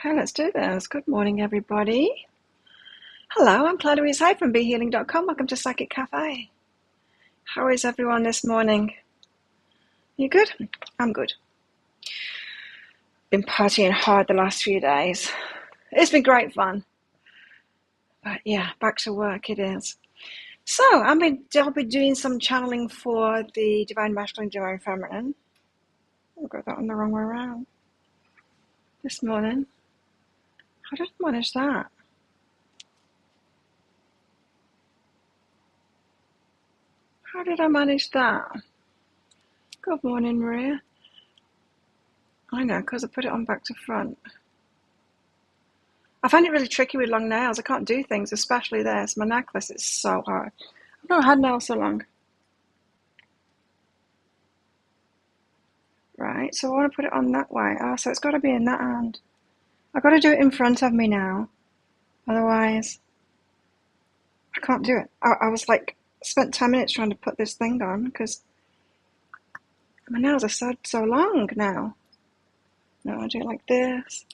Okay, let's do this. Good morning, everybody. Hello, I'm Claire Louise Hyde from BeHealing.com. Welcome to Psychic Cafe. How is everyone this morning? You good? I'm good. Been partying hard the last few days. It's been great fun. But yeah, back to work it is. So, I'll be doing some channeling for the Divine Masculine, Divine Feminine. I got that one the wrong way around. This morning. How did I manage that? How did I manage that? Good morning, Maria. I know, because I put it on back to front. I find it really tricky with long nails. I can't do things, especially this. My necklace is so hard. I've never had nails so long. Right, so I want to put it on that way. Oh, so it's got to be in that hand. I've got to do it in front of me now. Otherwise, I can't do it. I was like, spent 10 minutes trying to put this thing on because my nails are so long now. No, I do it like this.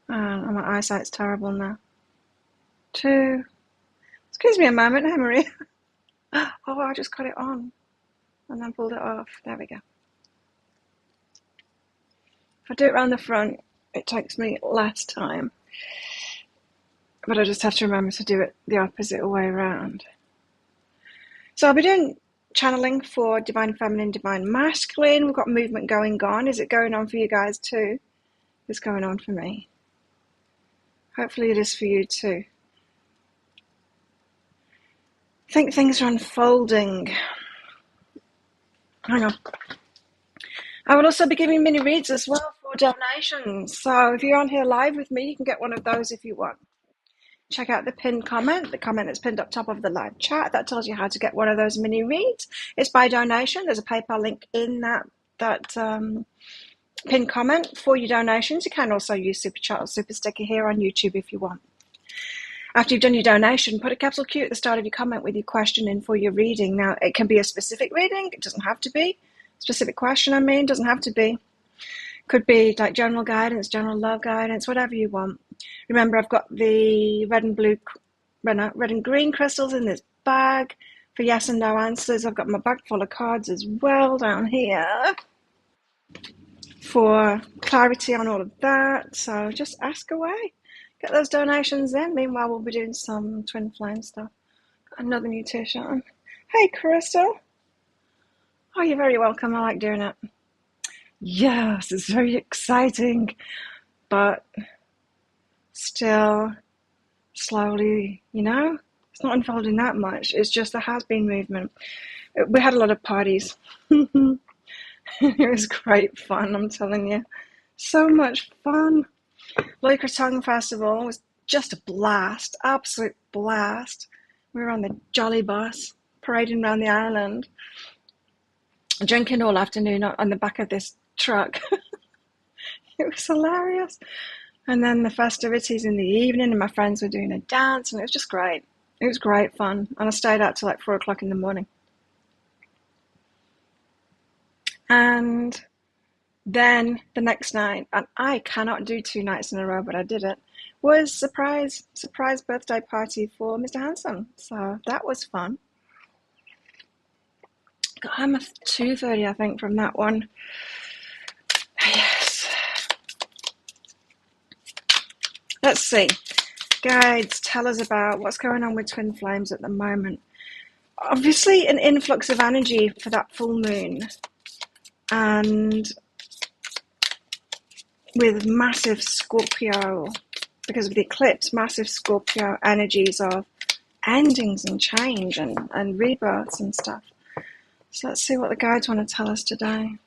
And my eyesight's terrible now. 2. Excuse me a moment, hey Maria. Oh, I just got it on and then pulled it off. There we go. If I do it around the front, it takes me less time. But I just have to remember to do it the opposite way around. So I'll be doing channeling for Divine Feminine, Divine Masculine. We've got movement going on. Is it going on for you guys too? It's going on for me. Hopefully it is for you too. I think things are unfolding. Hang on. I will also be giving mini reads as well for donations. So if you're on here live with me, you can get one of those if you want. Check out the pinned comment, the comment that's pinned up top of the live chat. That tells you how to get one of those mini reads. It's by donation. There's a PayPal link in that pinned comment for your donations. You can also use Super Chat or Super Sticker here on YouTube if you want. After you've done your donation, put a capital Q at the start of your comment with your question in for your reading. Now, it can be a specific reading. It doesn't have to be. Specific question, doesn't have to be. Could be like general guidance, general love guidance, whatever you want. Remember, I've got the red and green crystals in this bag for yes and no answers. I've got my bag full of cards as well down here for clarity on all of that. So just ask away. Get those donations in. Meanwhile, we'll be doing some twin flame stuff. Got another new t-shirt on. Hey, Crystal. Oh, you're very welcome. I like doing it. Yes, it's very exciting, but still slowly, it's not unfolding that much. It's just there has been movement. We had a lot of parties. It was great fun, I'm telling you. So much fun. Lloyd Tongue Festival was just a blast, absolute blast. We were on the jolly bus, parading around the island, drinking all afternoon on the back of this truck. It was hilarious. And then the festivities in the evening, and my friends were doing a dance, and it was just great. It was great fun. And I stayed out till like 4 o'clock in the morning. And then the next night, and I cannot do 2 nights in a row, but I did it, was surprise birthday party for Mr. Handsome. So that was fun. Got home at 2:30, I think, from that one. Yes. Let's see. Guides, tell us about what's going on with twin flames at the moment. Obviously, an influx of energy for that full moon. And with massive Scorpio, because of the eclipse, massive Scorpio energies of endings and change and rebirths and stuff. So let's see what the guides want to tell us today.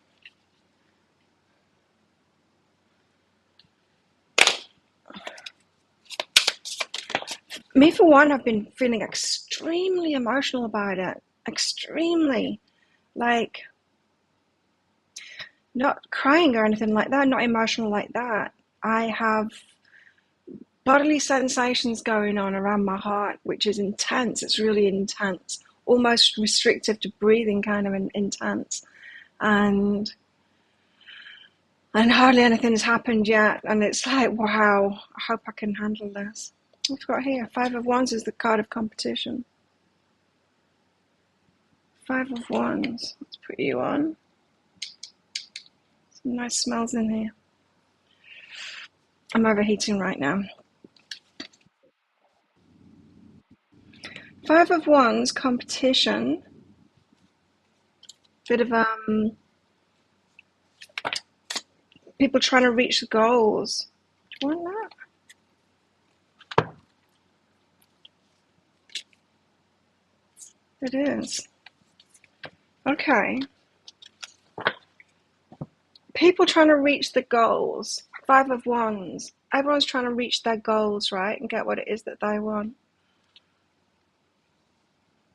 Me, for one, I've been feeling extremely emotional about it. Extremely. Like, not crying or anything like that, not emotional like that. I have bodily sensations going on around my heart, which is intense. It's really intense. Almost restrictive to breathing, kind of intense. And and hardly anything has happened yet, and it's like, wow, I hope I can handle this. What have we got here? Five of Wands is the card of competition. Five of Wands. Let's put you on. Some nice smells in here. I'm overheating right now. Five of Wands, competition. Bit of people trying to reach the goals. Do you want that? It is. Okay. People trying to reach the goals. Five of Wands. Everyone's trying to reach their goals, right? And get what it is that they want.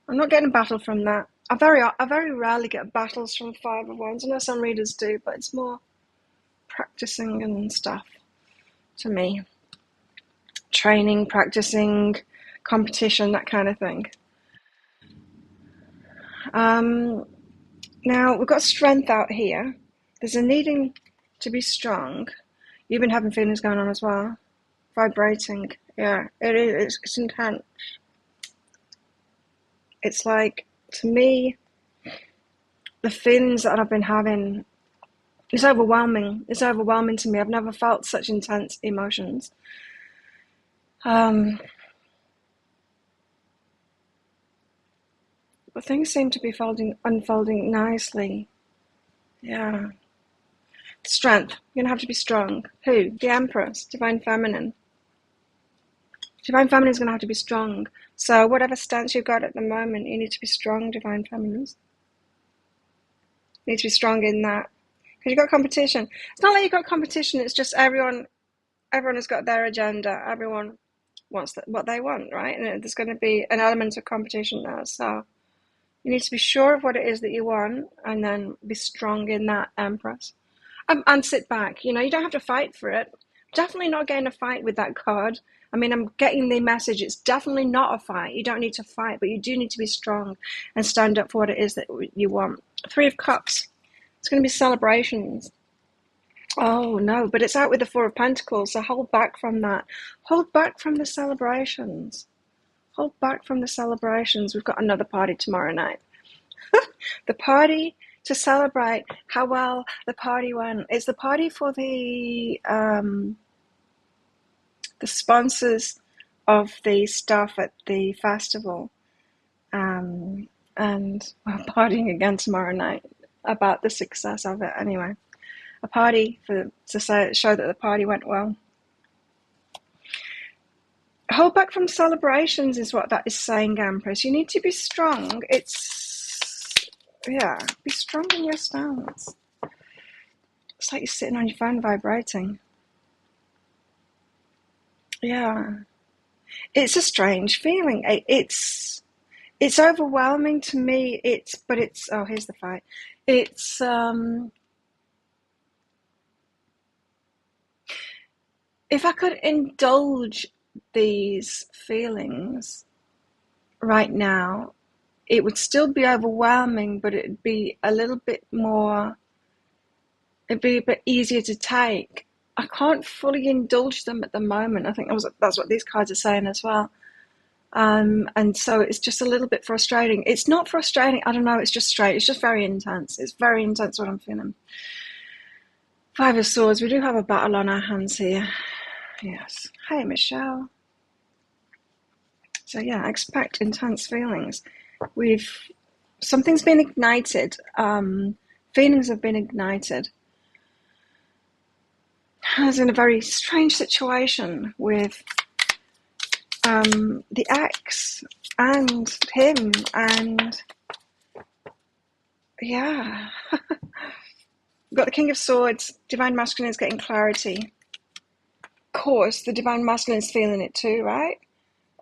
I'm not getting a battle from that. I very rarely get battles from Five of Wands. I know some readers do, but it's more practicing and stuff to me. Training, practicing, competition, that kind of thing. Now, we've got strength out here. There's a needing to be strong. You've been having feelings going on as well. Vibrating. Yeah, it is. It's intense. It's like, to me, the feelings that I've been having, it's overwhelming. It's overwhelming to me. I've never felt such intense emotions. But things seem to be unfolding nicely. Yeah. Strength. You're going to have to be strong. Who? The Empress. Divine Feminine. Divine Feminine is going to have to be strong. So whatever stance you've got at the moment, you need to be strong, Divine Feminines. You need to be strong in that. Because you've got competition. It's not like you've got competition, it's just everyone has got their agenda. Everyone wants what they want, right? And there's going to be an element of competition there. So you need to be sure of what it is that you want and then be strong in that, Empress. And sit back. You know, you don't have to fight for it. Definitely not getting a fight with that card. I mean, I'm getting the message. It's definitely not a fight. You don't need to fight, but you do need to be strong and stand up for what it is that you want. Three of Cups. It's going to be celebrations. Oh, no, but it's out with the Four of Pentacles, so hold back from that. Hold back from the celebrations. Hold back from the celebrations. We've got another party tomorrow night. The party to celebrate how well the party went. It's the party for the sponsors of the stuff at the festival. And we're partying again tomorrow night about the success of it. Anyway, a party to show that the party went well. Hold back from celebrations is what that is saying, Empress. You need to be strong. Be strong in your stance. It's like you're sitting on your phone vibrating. Yeah. It's a strange feeling. It's overwhelming to me. Oh, here's the fight. It's if I could indulge these feelings right now, it would still be overwhelming, but it'd be a little bit more, it'd be a bit easier to take. I can't fully indulge them at the moment. I think that's what these cards are saying as well. And so it's just a little bit frustrating. It's not frustrating. I don't know. It's just straight. It's just very intense. It's very intense what I'm feeling. Five of Swords. We do have a battle on our hands here. Yes. Hey, Michelle. So yeah, expect intense feelings. Something's been ignited. Feelings have been ignited. I was in a very strange situation with the ex and him, and yeah. We've got the King of Swords. Divine Masculine is getting clarity. Of course, the Divine Masculine is feeling it too, right?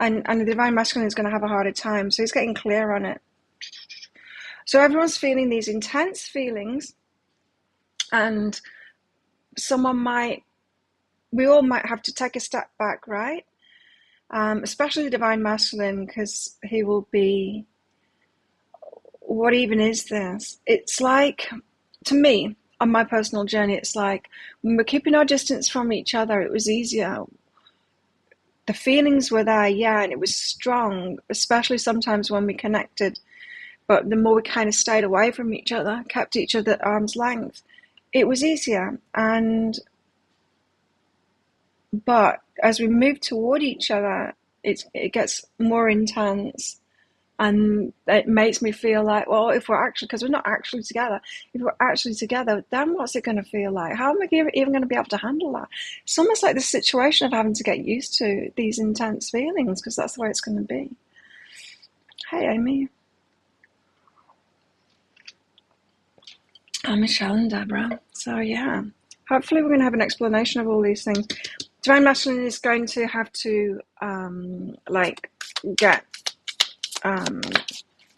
And the Divine Masculine is going to have a harder time, so he's getting clear on it. So everyone's feeling these intense feelings, and we all might have to take a step back, right? Especially the Divine Masculine, because he will be, what even is this? It's like, to me, on my personal journey, it's like when we're keeping our distance from each other, it was easier. The feelings were there, yeah, and it was strong, especially sometimes when we connected. But the more we kind of stayed away from each other, kept each other at arm's length, it was easier. But as we move toward each other, it gets more intense. And it makes me feel like, well, if we're actually, because we're not actually together, if we're actually together, then what's it going to feel like? How am I even going to be able to handle that? It's almost like the situation of having to get used to these intense feelings, because that's the way it's going to be. Hey, Amy. I'm Michelle and Deborah. So, yeah, hopefully we're going to have an explanation of all these things. Divine Masculine is going to have to, get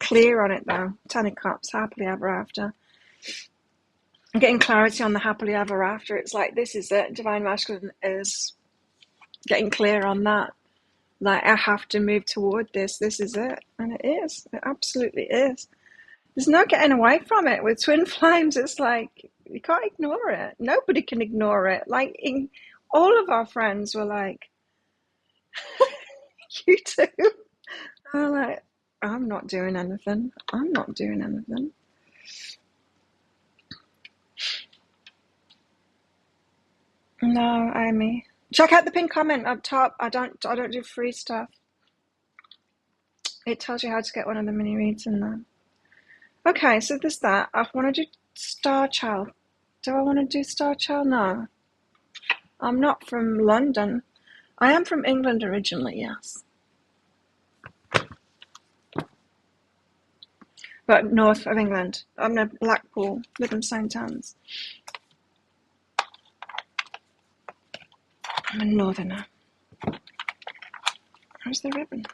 clear on it, though. 10 of Cups, happily ever after. I'm getting clarity on the happily ever after. It's like, this is it. Divine Masculine is getting clear on that. Like, I have to move toward this. This is it. And it is. It absolutely is. There's no getting away from it. With twin flames, it's like, you can't ignore it. Nobody can ignore it. Like, all of our friends were like, you too. I'm like, I'm not doing anything. I'm not doing anything. No, Amy. Check out the pinned comment up top. I don't do free stuff. It tells you how to get one of the mini reads in there. Okay, so there's that. I want to do Starchild. Do I want to do Starchild? No. I'm not from London. I am from England originally, yes. But north of England. I'm in Blackpool, live in St. Anne's. I'm a northerner. Where's the ribbon?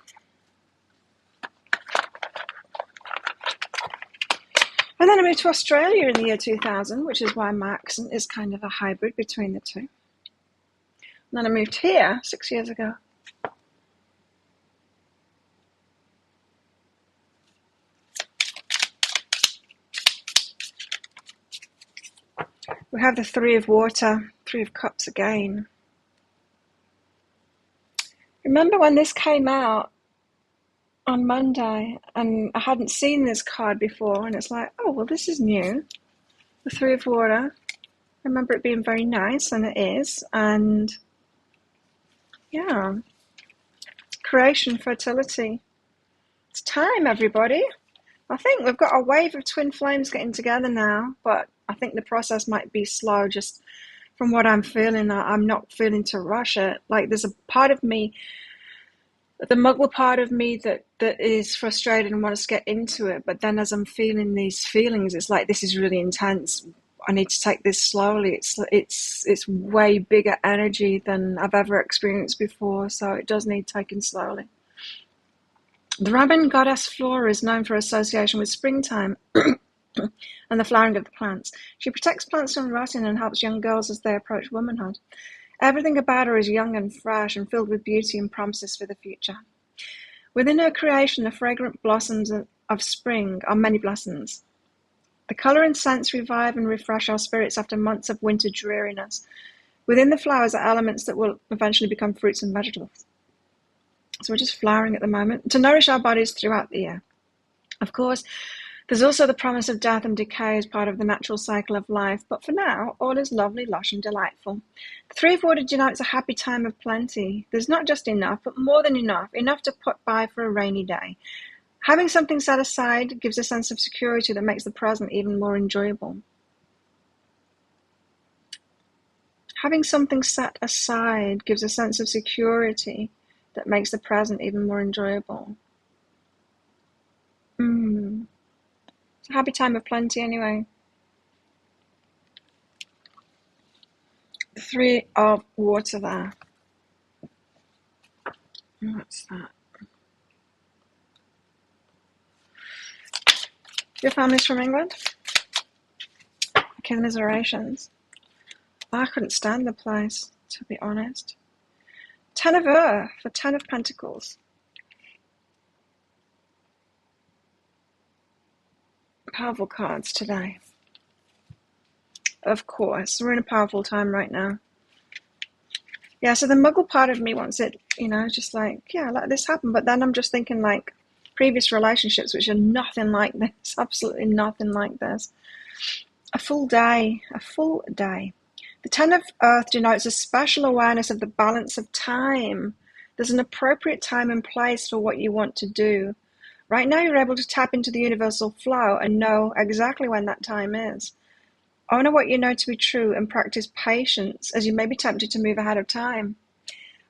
And then I moved to Australia in the year 2000, which is why my accent is kind of a hybrid between the two. And then I moved here 6 years ago. We have the Three of Water, Three of Cups again. Remember when this came out on Monday and I hadn't seen this card before, and it's like, oh, well, this is new. The Three of Water. I remember it being very nice, and it is. And yeah, creation, fertility. It's time, everybody. I think we've got a wave of twin flames getting together now, but I think the process might be slow just from what I'm feeling. I'm not feeling to rush it. Like, there's a part of me, the muggle part of me that is frustrated and wants to get into it. But then as I'm feeling these feelings, it's like, this is really intense. I need to take this slowly. It's way bigger energy than I've ever experienced before. So it does need taken slowly. The Rabbin goddess Flora is known for association with springtime and the flowering of the plants. She protects plants from rotting and helps young girls as they approach womanhood. Everything about her is young and fresh and filled with beauty and promises for the future. Within her creation, the fragrant blossoms of spring are many blessings. The colour and scents revive and refresh our spirits after months of winter dreariness. Within the flowers are elements that will eventually become fruits and vegetables. So we're just flowering at the moment to nourish our bodies throughout the year. Of course, there's also the promise of death and decay as part of the natural cycle of life, but for now, all is lovely, lush and delightful. The Three of Water denotes a happy time of plenty. There's not just enough, but more than enough to put by for a rainy day. Having something set aside gives a sense of security that makes the present even more enjoyable. Having something set aside gives a sense of security that makes the present even more enjoyable. It's a happy time of plenty anyway. The Three of Water there. What's that? Your family's from England? Commiserations. I couldn't stand the place, to be honest. 10 of Earth, the 10 of Pentacles. Powerful cards today. Of course, we're in a powerful time right now. Yeah, so the muggle part of me wants it, just like, yeah, let this happen. But then I'm just thinking like previous relationships, which are nothing like this, absolutely nothing like this. A full day, a full day. The Ten of Earth denotes a special awareness of the balance of time. There's an appropriate time and place for what you want to do. Right now, you're able to tap into the universal flow and know exactly when that time is. Honor what you know to be true and practice patience, as you may be tempted to move ahead of time.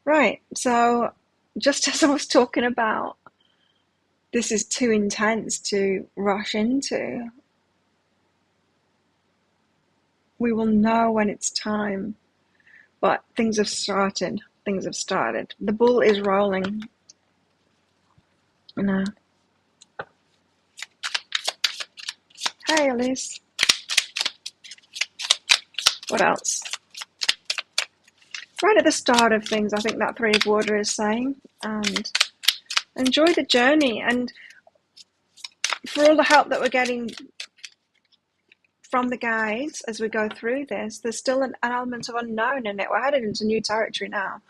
Right, so just as I was talking about, this is too intense to rush into. We will know when it's time, but things have started. Things have started. The ball is rolling. No. Hey, Elise. What else? Right at the start of things, I think that Three of Water is saying, and enjoy the journey. And for all the help that we're getting from the guides as we go through this, there's still an element of unknown in it. We're headed into new territory now.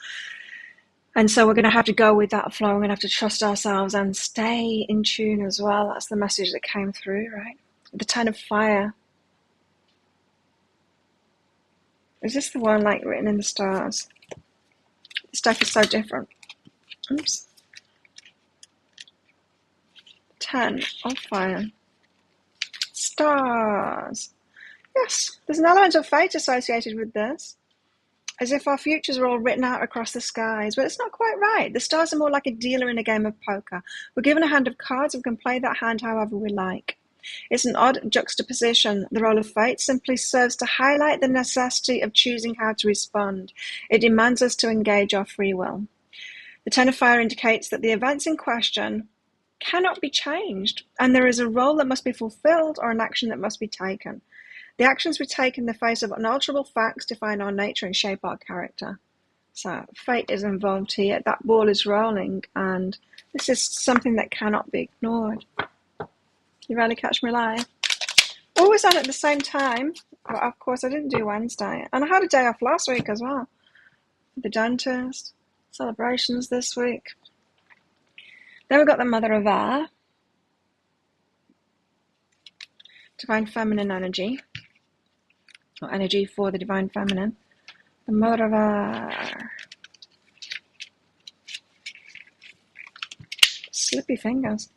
And so we're going to have to go with that flow. We're going to have to trust ourselves and stay in tune as well. That's the message that came through, right? The Ten of Fire. Is this the one like written in the stars? This deck is so different. Oops. 10 of Fire. Stars. Yes, there's an element of fate associated with this. As if our futures are all written out across the skies, but it's not quite right. The stars are more like a dealer in a game of poker. We're given a hand of cards and can play that hand however we like. It's an odd juxtaposition. The role of fate simply serves to highlight the necessity of choosing how to respond. It demands us to engage our free will. The Ten of Fire indicates that the events in question cannot be changed, and there is a role that must be fulfilled or an action that must be taken. The actions we take in the face of unalterable facts define our nature and shape our character. So fate is involved here. That ball is rolling, and this is something that cannot be ignored. You ready to catch me live? Always on at the same time. Well, of course, I didn't do Wednesday. And I had a day off last week as well. The dentist. Celebrations this week. Then we've got the Mother of Air. Divine Feminine energy. Or energy for the Divine Feminine. The Mother of Air. Slippy fingers.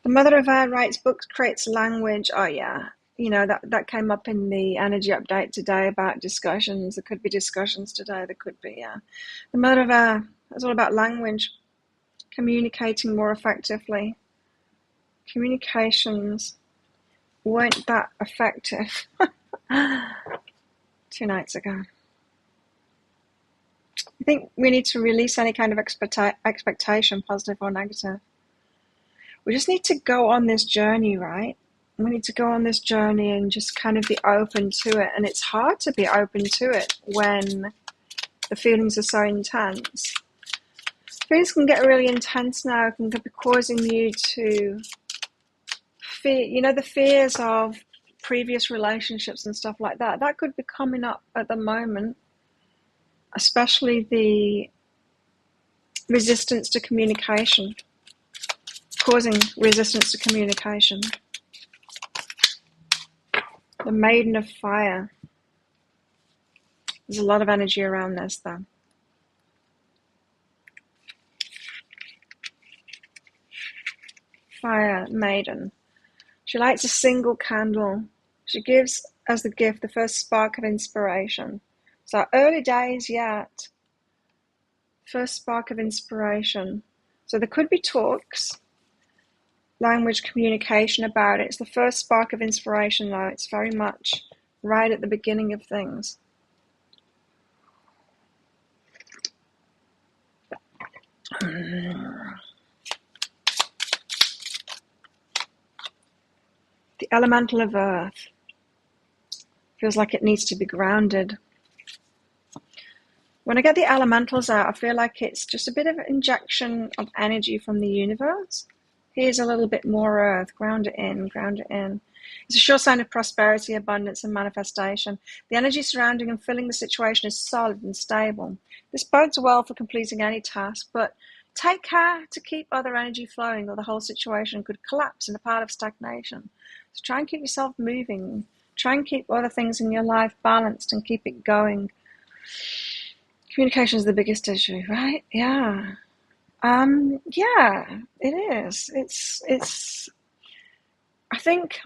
The Mother of Air writes books, creates language. Oh, yeah. That came up in the energy update today about discussions. There could be discussions today. There could be, yeah. The Mother of Air is all about language. Communicating more effectively. Communications weren't that effective 2 nights ago. I think we need to release any kind of expectation, positive or negative. We just need to go on this journey, right? We need to go on this journey and just kind of be open to it. And it's hard to be open to it when the feelings are so intense. Feelings can get really intense now, can be causing you to fear, the fears of previous relationships and stuff like that. That could be coming up at the moment, especially the resistance to communication. Causing resistance to communication. The Maiden of Fire. There's a lot of energy around this, though. Fire Maiden. She lights a single candle. She gives as the gift the first spark of inspiration. So early days yet. First spark of inspiration. So there could be talks. Language communication about it. It's the first spark of inspiration, though. It's very much right at the beginning of things. The elemental of earth feels like it needs to be grounded. When I get the elementals out, I feel like it's just a bit of an injection of energy from the universe. Here's a little bit more earth. Ground it in, ground it in. It's a sure sign of prosperity, abundance, and manifestation. The energy surrounding and filling the situation is solid and stable. This bodes well for completing any task, but take care to keep other energy flowing, or the whole situation could collapse in a pile of stagnation. So try and keep yourself moving. Try and keep other things in your life balanced and keep it going. Communication is the biggest issue, right? Yeah. Yeah, it is. It's I think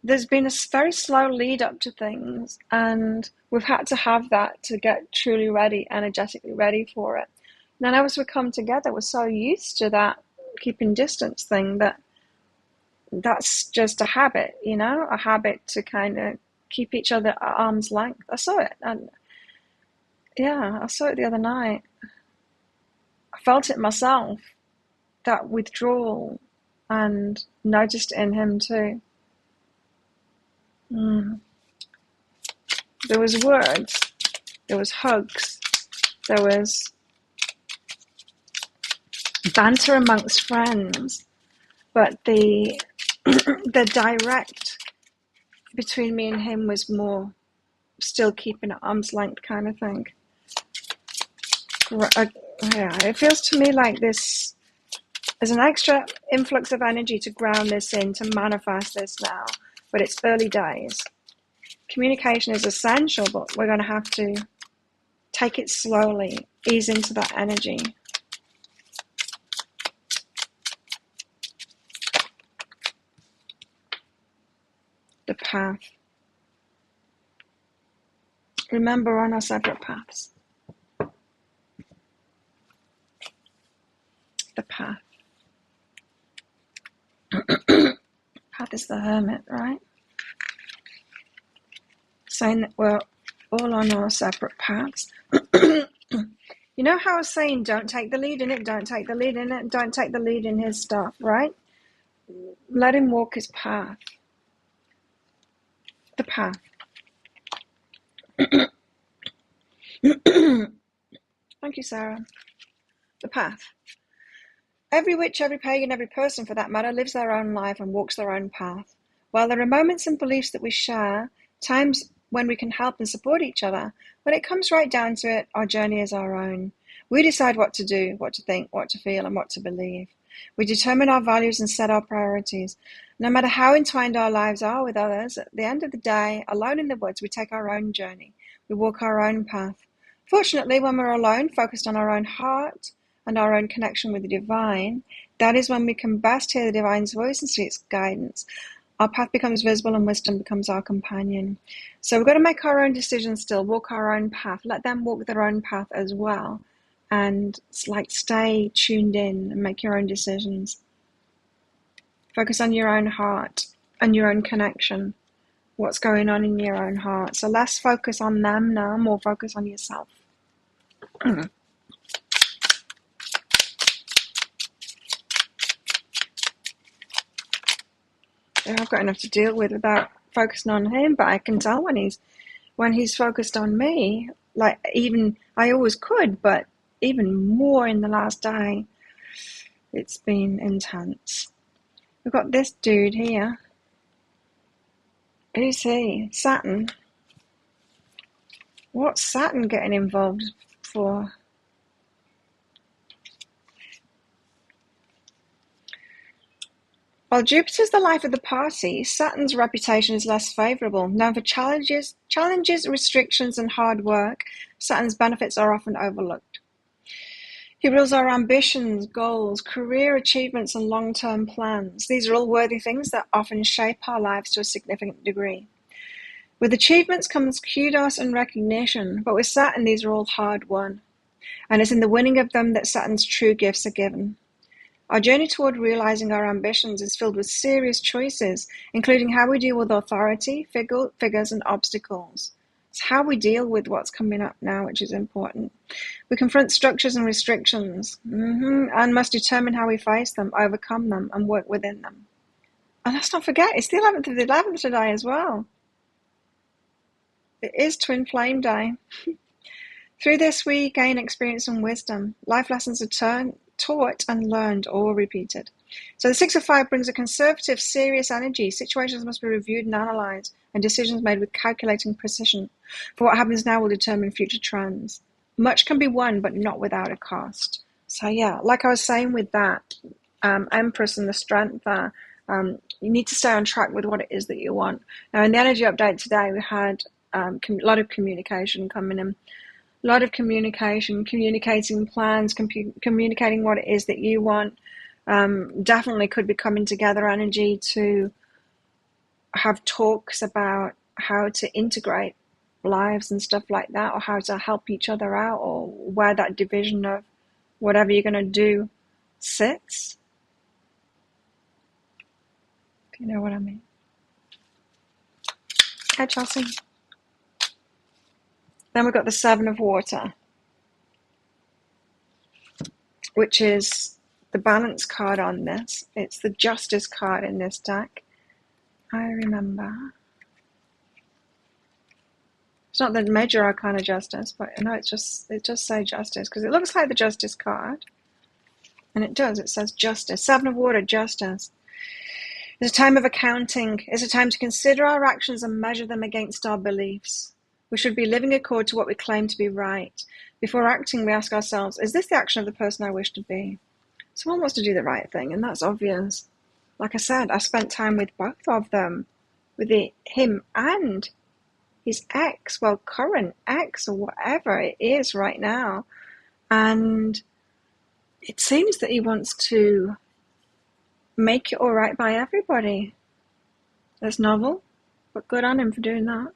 there's been a very slow lead up to things, and we've had to have that to get truly ready, energetically ready for it. And then as we come together, we're so used to that keeping distance thing that's just a habit, a habit to kind of keep each other at arm's length. I saw it, and yeah, I saw it the other night. I felt it myself, that withdrawal, and noticed it in him too. There was words, there was hugs, there was banter amongst friends, but the the direct between me and him was more still keeping at arm's length kind of thing. Yeah, it feels to me like there's an extra influx of energy to ground this in, to manifest this now, but it's early days. Communication is essential, but we're going to have to take it slowly, ease into that energy. The path. Remember, we're on our separate paths. The path. Path is the hermit, right? Saying that we're all on our separate paths. You know how I was saying, don't take the lead in it, don't take the lead in it, don't take the lead in his stuff, right? Let him walk his path. The path. Thank you, Sarah. The path. Every witch, every pagan, every person for that matter, lives their own life and walks their own path. While there are moments and beliefs that we share, times when we can help and support each other, when it comes right down to it, our journey is our own. We decide what to do, what to think, what to feel, and what to believe. We determine our values and set our priorities. No matter how entwined our lives are with others, at the end of the day, alone in the woods, we take our own journey. We walk our own path. Fortunately, when we're alone, focused on our own heart and our own connection with the divine, that is when we can best hear the divine's voice and see its guidance. Our path becomes visible and wisdom becomes our companion. So we've got to make our own decisions still, walk our own path, let them walk their own path as well. And it's like stay tuned in and make your own decisions. Focus on your own heart and your own connection, what's going on in your own heart. So less focus on them now, more focus on yourself. I've got enough to deal with without focusing on him, but I can tell when he's focused on me, like even I always could, but even more in the last day. It's been intense. We've got this dude here. Who's he? Saturn. What's Saturn getting involved for? While Jupiter's the life of the party, Saturn's reputation is less favourable. Known for challenges, restrictions, and hard work, Saturn's benefits are often overlooked. He rules our ambitions, goals, career achievements, and long-term plans. These are all worthy things that often shape our lives to a significant degree. With achievements comes kudos and recognition, but with Saturn, these are all hard-won. And it's in the winning of them that Saturn's true gifts are given. Our journey toward realizing our ambitions is filled with serious choices, including how we deal with authority, figures, and obstacles. It's how we deal with what's coming up now, which is important. We confront structures and restrictions, and must determine how we face them, overcome them, and work within them. And let's not forget, it's the 11th of the 11th today as well. It is Twin Flame Day. Through this, we gain experience and wisdom. Life lessons are taught and learned or repeated. So the 6 of 5 brings a conservative, serious energy. Situations must be reviewed and analysed, and decisions made with calculating precision. For what happens now will determine future trends. Much can be won, but not without a cost. So yeah, like I was saying with that Empress and the strength there, you need to stay on track with what it is that you want. Now in the energy update today, we had a lot of communication coming in. A lot of communication, communicating plans, communicating what it is that you want. Definitely could be coming together energy to have talks about how to integrate lives and stuff like that, or how to help each other out, or where that division of whatever you're going to do sits. If you know what I mean. Hi, Chelsea. Then we've got the 7 of Water, which is the balance card on this. It's the Justice card in this deck. I remember. It's not the major arcana Justice, but no, it just say Justice because it looks like the Justice card, and it does. It says Justice. 7 of Water, Justice. It's a time of accounting. It's a time to consider our actions and measure them against our beliefs. We should be living accord to what we claim to be right. Before acting, we ask ourselves, is this the action of the person I wish to be? Someone wants to do the right thing, and that's obvious. Like I said, I spent time with both of them, with him and his ex, well, current ex or whatever it is right now. And it seems that he wants to make it all right by everybody. That's novel, but good on him for doing that.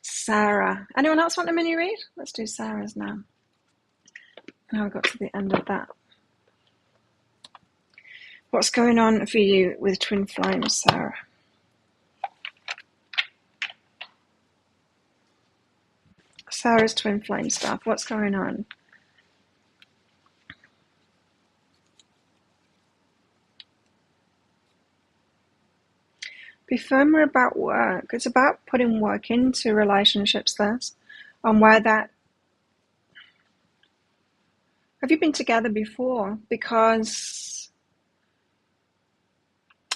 Sarah. Anyone else want a mini read? Let's do Sarah's now. Now we got to the end of that. What's going on for you with twin flames, Sarah? Sarah's twin flame stuff. What's going on? Be firmer about work. It's about putting work into relationships, this. On where that... Have you been together before? Because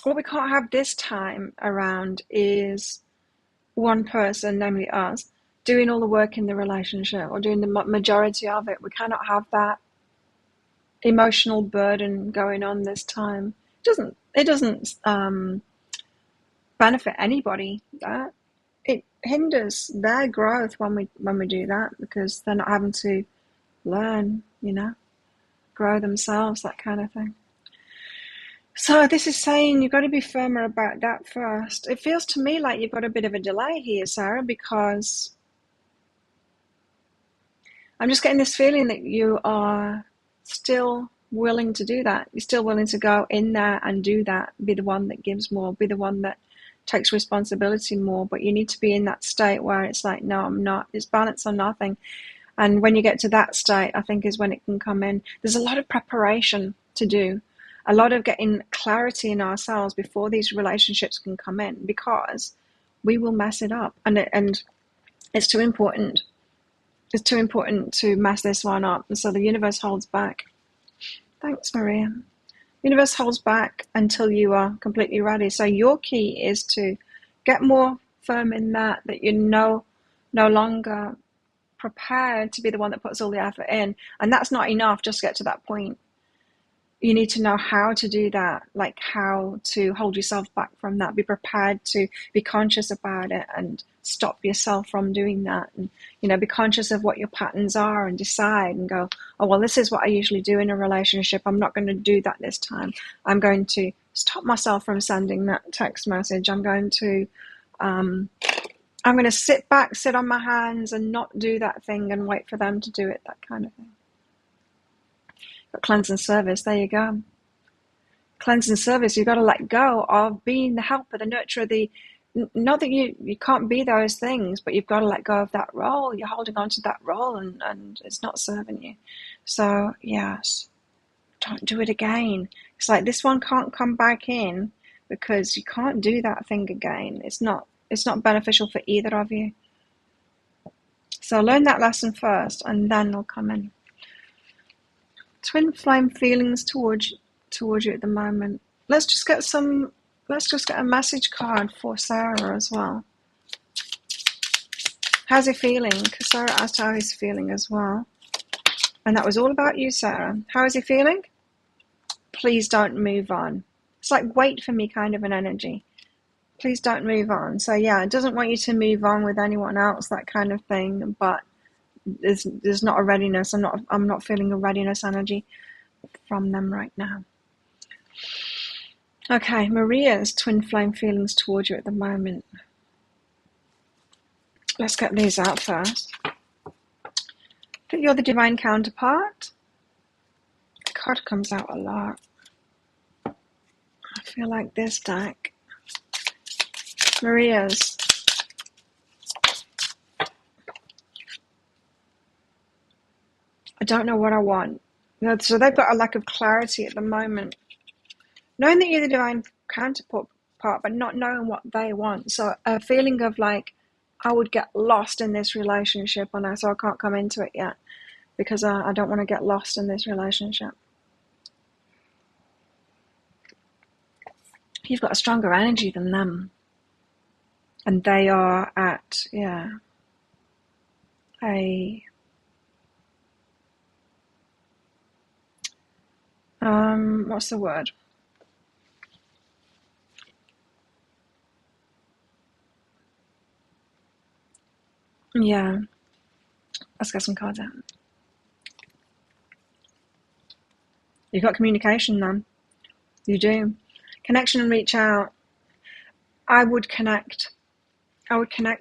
what we can't have this time around is one person, namely us, doing all the work in the relationship or doing the majority of it. We cannot have that emotional burden going on this time. It doesn't benefit anybody. That it hinders their growth when we do that, because they're not having to learn, grow themselves, that kind of thing. So this is saying you've got to be firmer about that first. It feels to me like you've got a bit of a delay here, Sarah, because I'm just getting this feeling that you are still willing to do that. You're still willing to go in there and do that, be the one that gives more, be the one that takes responsibility more, but you need to be in that state where it's like, no, I'm not. It's balance or nothing. And when you get to that state, I think is when it can come in. There's a lot of preparation to do, a lot of getting clarity in ourselves before these relationships can come in, because we will mess it up. And it's too important. It's too important to mess this one up. And so the universe holds back. Thanks, Maria. Universe holds back until you are completely ready. So your key is to get more firm in that you're no longer prepared to be the one that puts all the effort in. And that's not enough just to get to that point. You need to know how to do that, like how to hold yourself back from that. Be prepared to be conscious about it and stop yourself from doing that. And, be conscious of what your patterns are and decide and go, oh, well, this is what I usually do in a relationship. I'm not going to do that this time. I'm going to stop myself from sending that text message. I'm going to sit back, sit on my hands and not do that thing and wait for them to do it, that kind of thing. Got cleanse and service, there you go. Cleanse and service, you've got to let go of being the helper, the nurturer, not that you can't be those things, but you've got to let go of that role. You're holding on to that role and it's not serving you. So, yes, don't do it again. It's like this one can't come back in because you can't do that thing again. It's not beneficial for either of you. So learn that lesson first, and then they'll come in. Twin flame feelings towards you at the moment. Let's just get a message card for Sarah as well. How's he feeling? Because Sarah asked how he's feeling as well. And that was all about you, Sarah. How is he feeling? Please don't move on. It's like wait for me kind of an energy. Please don't move on. So yeah, it doesn't want you to move on with anyone else, that kind of thing. But there's not a readiness. I'm not feeling a readiness energy from them right now. Okay, Maria's twin flame feelings towards you at the moment. Let's get these out first. That you're the divine counterpart. The card comes out a lot. I feel like this deck. Maria's. I don't know what I want. So they've got a lack of clarity at the moment. Knowing that you're the divine counterpart, but not knowing what they want. So a feeling of like, I would get lost in this relationship, and so I can't come into it yet because I don't want to get lost in this relationship. You've got a stronger energy than them. And they are at, what's the word? Yeah. Let's get some cards out. You've got communication then. You do. Connection and reach out. I would connect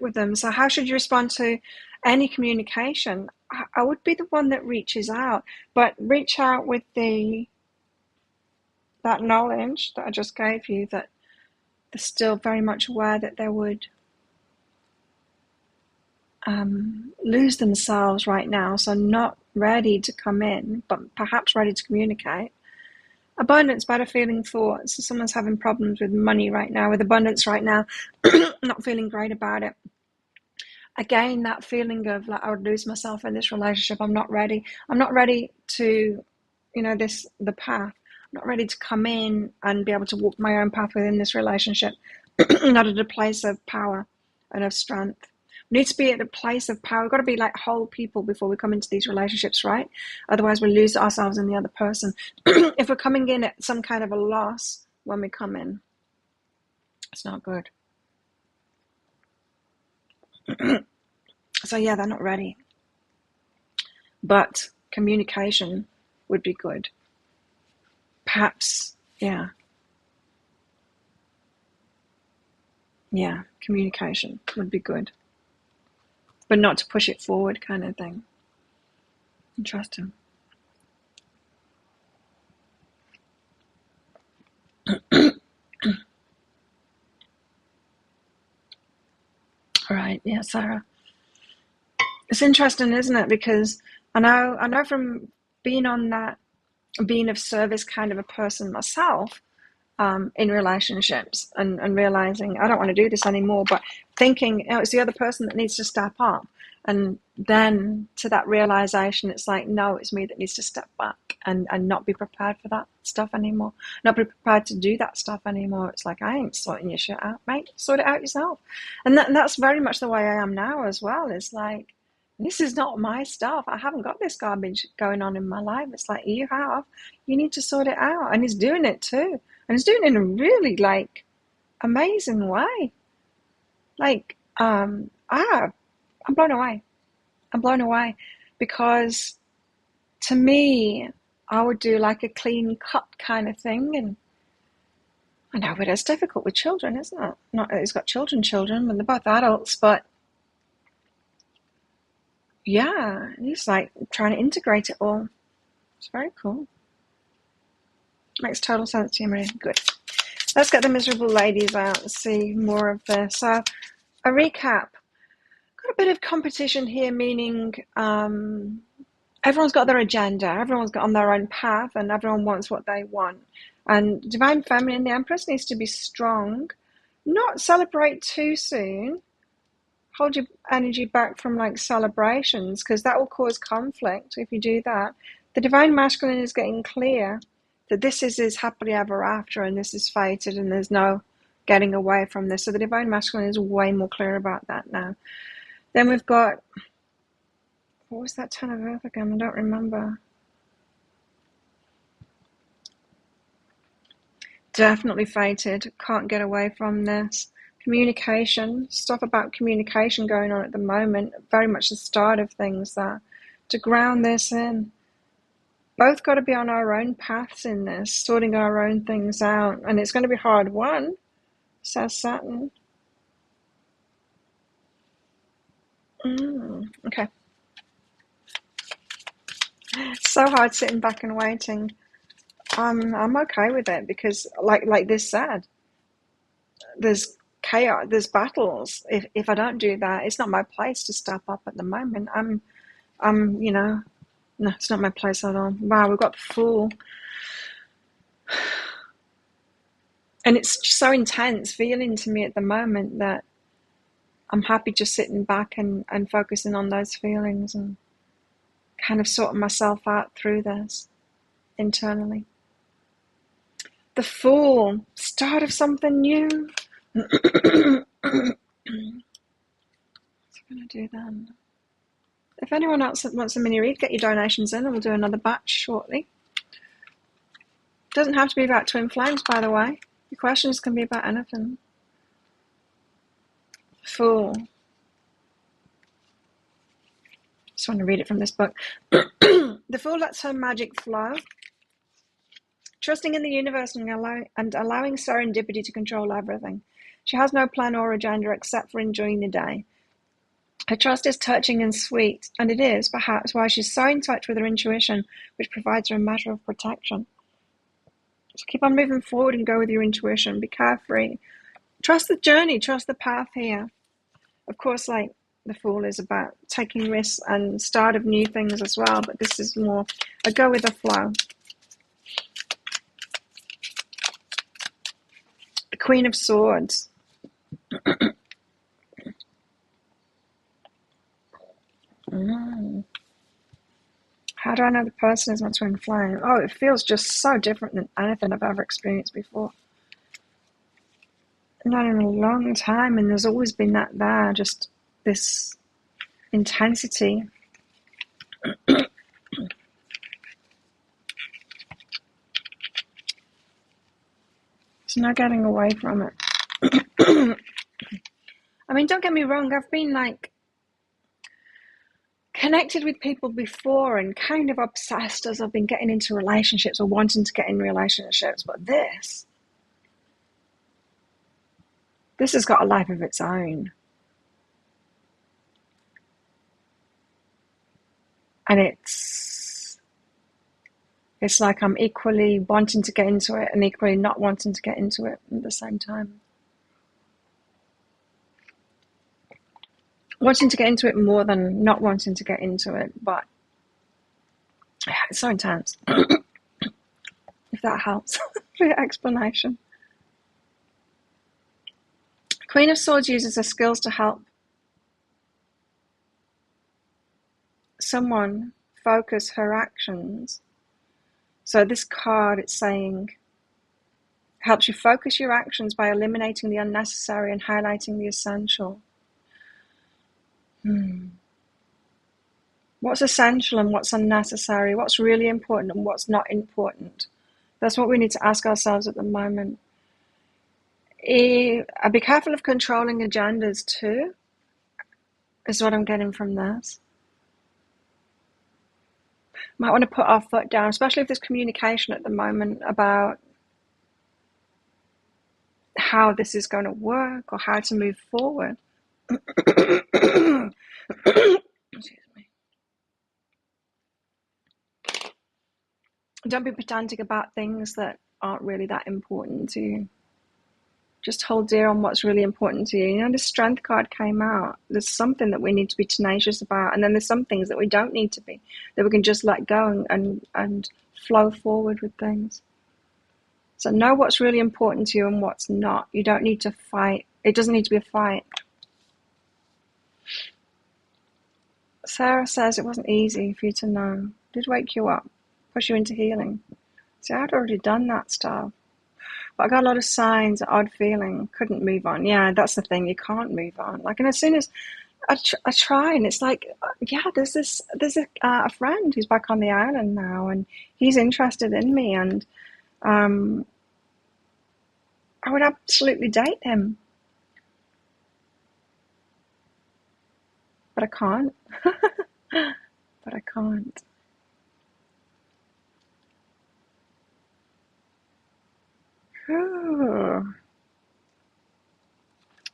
with them. So how should you respond to any communication? I would be the one that reaches out, but reach out with that knowledge that I just gave you, that they're still very much aware that they would lose themselves right now, so not ready to come in, but perhaps ready to communicate. Abundance, better feeling thoughts. So someone's having problems with money right now, with abundance right now, not feeling great about it. Again, that feeling of like I would lose myself in this relationship. I'm not ready. I'm not ready to, the path. I'm not ready to come in and be able to walk my own path within this relationship. Not at a place of power and of strength. We need to be at a place of power. We've got to be like whole people before we come into these relationships, right? Otherwise, we lose ourselves in the other person. If we're coming in at some kind of a loss when we come in, it's not good. So yeah, they're not ready. But communication would be good. Perhaps, yeah. Yeah, communication would be good. But not to push it forward kind of thing. And trust him. All right, yeah, Sarah. It's interesting, isn't it? Because I know from being on that, being of service kind of a person myself, in relationships and realizing I don't want to do this anymore, but thinking it's the other person that needs to step up. And then to that realization, it's like, no, it's me that needs to step back and not be prepared for that stuff anymore. Not be prepared to do that stuff anymore. It's like, I ain't sorting your shit out, mate. Sort it out yourself. And that's very much the way I am now as well. It's like, this is not my stuff. I haven't got this garbage going on in my life. It's like, you have. You need to sort it out. And he's doing it too. And he's doing it in a really, like, amazing way. Like, I'm blown away. I'm blown away because to me, I would do like a clean cut kind of thing. And I know, but it's difficult with children, isn't it? Not that he's got children, and they're both adults, but yeah, he's like trying to integrate it all. It's very cool. Makes total sense to you, Maria. Good. Let's get the miserable ladies out and see more of this. So, a recap. Got a bit of competition here, meaning everyone's got their agenda, everyone's got on their own path, and everyone wants what they want. And Divine Feminine, the Empress, needs to be strong, not celebrate too soon, hold your energy back from like celebrations, because that will cause conflict if you do that. The divine masculine is getting clear that this is his happily ever after, and this is fated, and there's no getting away from this. So the divine masculine is way more clear about that now. Then we've got, what was that 10 of Earth again? I don't remember. Definitely fated. Can't get away from this. Communication, stuff about communication going on at the moment. Very much the start of things there. To ground this in. Both got to be on our own paths in this, sorting our own things out. And it's going to be hard won, says Saturn. Okay. So hard sitting back and waiting. I'm okay with it, because like this said, there's chaos, there's battles. If I don't do that, it's not my place to step up at the moment. I'm no, it's not my place at all. Wow, we've got the Fool. And it's so intense feeling to me at the moment that I'm happy just sitting back and focusing on those feelings and kind of sorting myself out through this internally. The Fool, start of something new. What's it going to do then? If anyone else wants a mini read, get your donations in and we'll do another batch shortly. Doesn't have to be about twin flames, by the way. Your questions can be about anything. Fool. Just want to read it from this book. The Fool lets her magic flow, trusting in the universe and allowing serendipity to control everything. She has no plan or agenda except for enjoying the day. Her trust is touching and sweet, and it is, perhaps, why she's so in touch with her intuition, which provides her a measure of protection. So keep on moving forward and go with your intuition. Be carefree. Trust the journey. Trust the path here. Of course, like the Fool is about taking risks and start of new things as well, but this is more a go with the flow. The Queen of Swords. How do I know the person is my twin flame? Oh, it feels just so different than anything I've ever experienced before. Not in a long time, and there's always been that there, just this intensity. There's no getting away from it. I mean, don't get me wrong, I've been like connected with people before and kind of obsessed as I've been getting into relationships or wanting to get in relationships, but this has got a life of its own. And it's like I'm equally wanting to get into it and equally not wanting to get into it at the same time. Wanting to get into it more than not wanting to get into it, but yeah, it's so intense. If that helps for your explanation. Queen of Swords uses her skills to help someone focus her actions. So this card, it's saying, helps you focus your actions by eliminating the unnecessary and highlighting the essential. What's essential and what's unnecessary? What's really important and what's not important? That's what we need to ask ourselves at the moment. I'd be careful of controlling agendas too, is what I'm getting from this. Might want to put our foot down, especially if there's communication at the moment about how this is going to work or how to move forward. Excuse me. Don't be pedantic about things that aren't really that important to you. Just hold dear on what's really important to you. You know, the Strength card came out. There's something that we need to be tenacious about, and then there's some things that we don't need to be, that we can just let go and flow forward with things. So know what's really important to you and what's not. You don't need to fight. It doesn't need to be a fight. Sarah says it wasn't easy for you to know. Did wake you up, push you into healing. See, I'd already done that stuff. But I got a lot of signs, odd feeling, couldn't move on. Yeah, that's the thing, you can't move on. Like, and as soon as I try, and it's like, yeah, there's a friend who's back on the island now, and he's interested in me, and um, I would absolutely date him, but I can't. But I can't.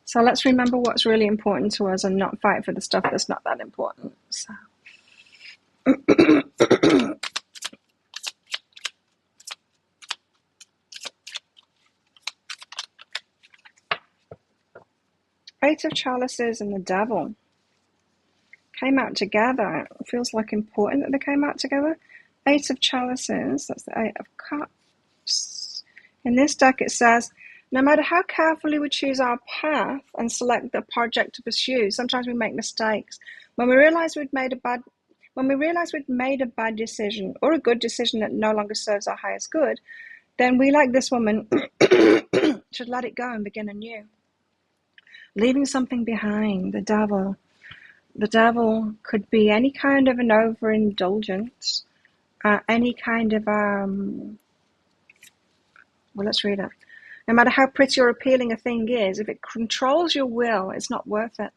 So let's remember what's really important to us and not fight for the stuff that's not that important. So. Eight of Chalices and the Devil came out together. It feels like important that they came out together. Eight of Chalices, that's the Eight of Cups. In this deck it says, no matter how carefully we choose our path and select the project to pursue, sometimes we make mistakes. When we realize we'd made a bad decision or a good decision that no longer serves our highest good, then we, like this woman, should let it go and begin anew. Leaving something behind, the devil. The devil could be any kind of an overindulgence, any kind of, well, let's read it. No matter how pretty or appealing a thing is, if it controls your will, it's not worth it.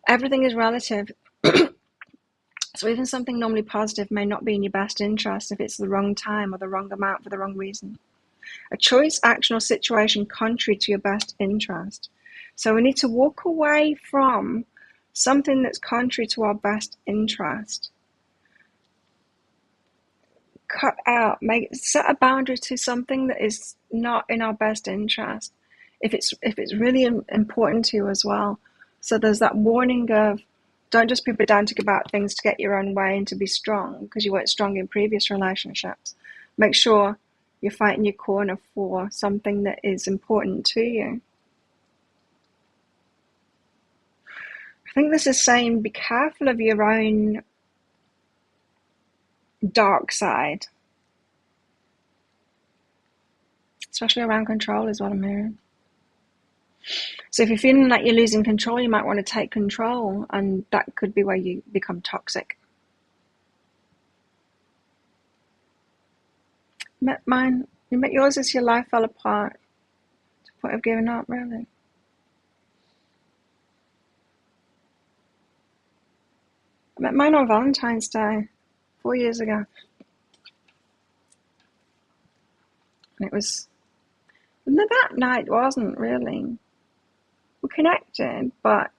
Everything is relative. So even something normally positive may not be in your best interest if it's the wrong time or the wrong amount for the wrong reason. A choice, action, or situation contrary to your best interest. So we need to walk away from something that's contrary to our best interest. Cut out, set a boundary to something that is not in our best interest. If it's really important to you as well. So there's that warning of, don't just be pedantic about things to get your own way and to be strong because you weren't strong in previous relationships. Make sure you're fighting your corner for something that is important to you. I think this is saying be careful of your own dark side, especially around control is what I'm hearing. So if you're feeling like you're losing control, you might want to take control, and that could be where you become toxic. Met mine, you met yours as your life fell apart to the point of giving up, really. I met mine on Valentine's Day 4 years ago. And it was, no, that night wasn't really. We connected, but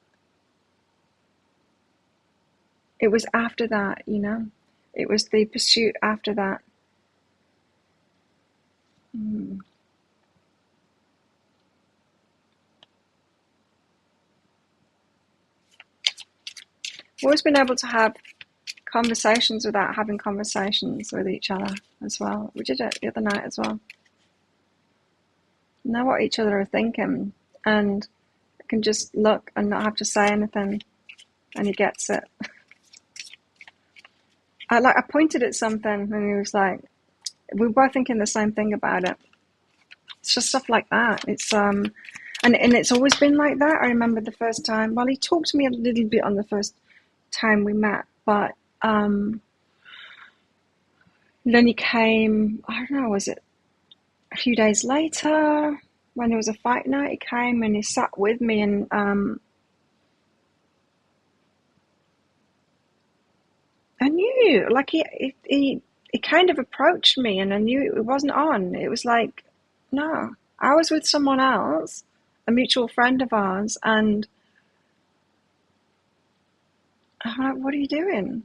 it was after that, you know. It was the pursuit after that. We've always been able to have conversations without having conversations with each other as well. We did it the other night as well. Know what each other are thinking, and I can just look and not have to say anything, and he gets it. I pointed at something, and he was like, we were both thinking the same thing about it. It's just stuff like that. It's and it's always been like that. I remember the first time. Well, he talked to me a little bit on the first time we met, but then he came. I don't know. Was it a few days later when there was a fight night? He came and he sat with me, and I knew, like he kind of approached me, and I knew it wasn't on. It was like, no, I was with someone else, a mutual friend of ours, and I'm like, what are you doing?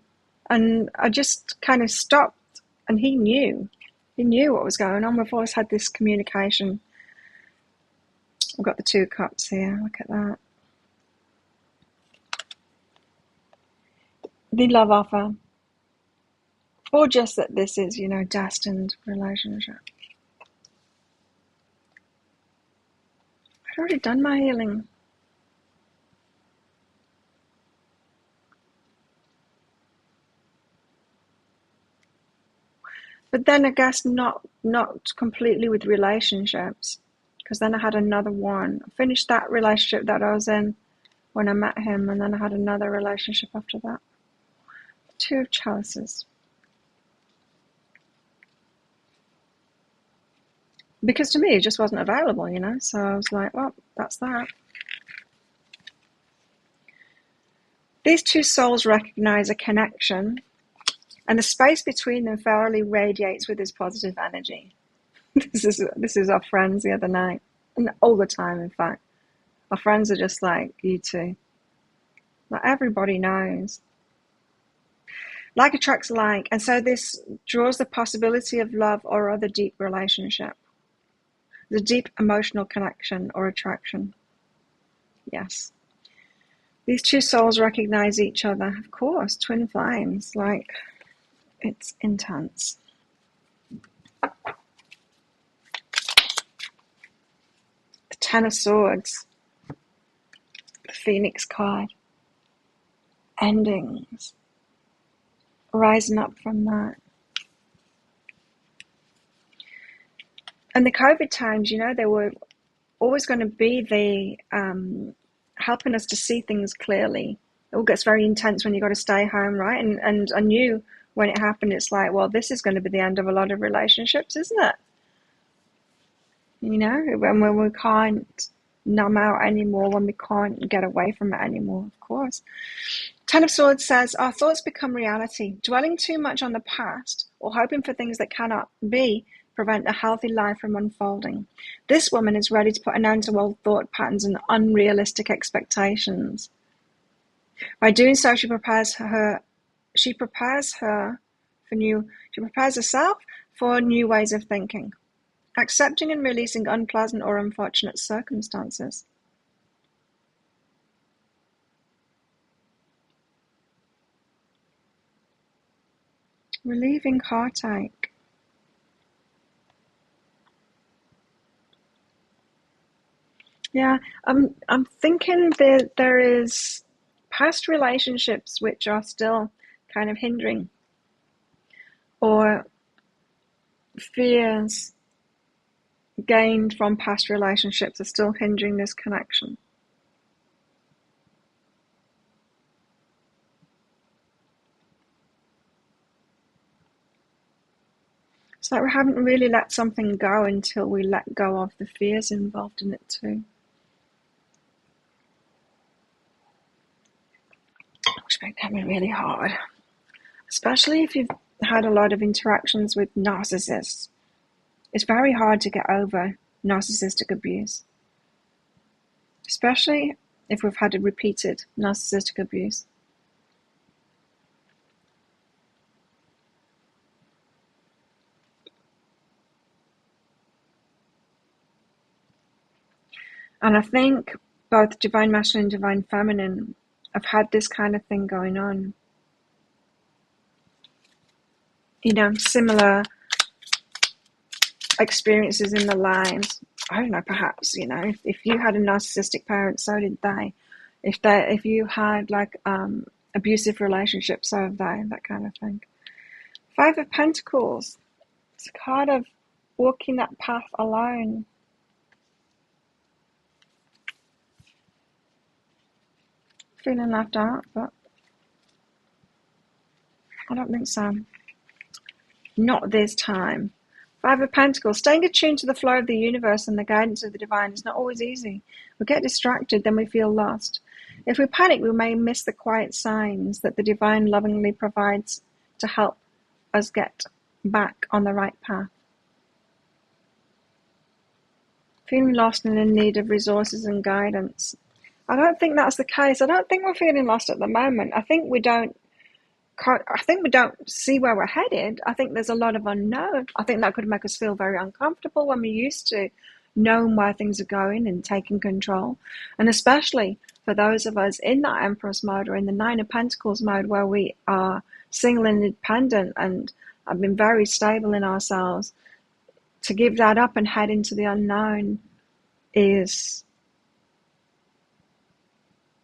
And I just kind of stopped, and he knew what was going on. We've always had this communication. I've got the 2 cups here. Look at that. The love offer. Or just that this is, you know, destined relationship. I'd already done my healing. But then I guess not completely with relationships, because then I had another one. I finished that relationship that I was in when I met him, and then I had another relationship after that. Two of chalices. Because to me, it just wasn't available, you know? So I was like, well, that's that. These two souls recognize a connection, and the space between them fairly radiates with this positive energy. This is our friends the other night, and all the time, in fact. Our friends are just like, you two. Like, everybody knows. Like attracts like, and so this draws the possibility of love or other deep relationship. The deep emotional connection or attraction. Yes. These two souls recognize each other. Of course, twin flames. Like, it's intense. The Ten of Swords. The Phoenix card. Endings. Rising up from that. And the COVID times, you know, they were always going to be the helping us to see things clearly. It all gets very intense when you got to stay home, right? And I knew when it happened, it's like, well, this is going to be the end of a lot of relationships, isn't it? You know, when we can't numb out anymore, when we can't get away from it anymore, of course. Ten of Swords says, our thoughts become reality. Dwelling too much on the past or hoping for things that cannot be prevent a healthy life from unfolding. This woman is ready to put an end to old thought patterns and unrealistic expectations. By doing so, she prepares herself for new ways of thinking, accepting and releasing unpleasant or unfortunate circumstances. Relieving heartache. Yeah, I'm thinking that there is past relationships which are still kind of hindering, or fears gained from past relationships are still hindering this connection. It's like we haven't really let something go until we let go of the fears involved in it too. Which can be really hard, especially if you've had a lot of interactions with narcissists. It's very hard to get over narcissistic abuse, especially if we've had a repeated narcissistic abuse. And I think both Divine Masculine and Divine Feminine have had this kind of thing going on. You know, similar experiences in the lives. I don't know, perhaps, you know, if you had a narcissistic parent, so did they. If you had like abusive relationships, so have they, that kind of thing. Five of Pentacles. It's a card of walking that path alone. Feeling left out, but I don't think so. Not this time. Five of Pentacles. Staying attuned to the flow of the universe and the guidance of the divine is not always easy. We get distracted, then we feel lost. If we panic, we may miss the quiet signs that the divine lovingly provides to help us get back on the right path. Feeling lost and in need of resources and guidance. I don't think that's the case. I don't think we're feeling lost at the moment. I think we don't see where we're headed. I think there's a lot of unknown. I think that could make us feel very uncomfortable when we're used to knowing where things are going and taking control. And especially for those of us in that Empress mode or in the Nine of Pentacles mode, where we are single and independent and have been very stable in ourselves, to give that up and head into the unknown is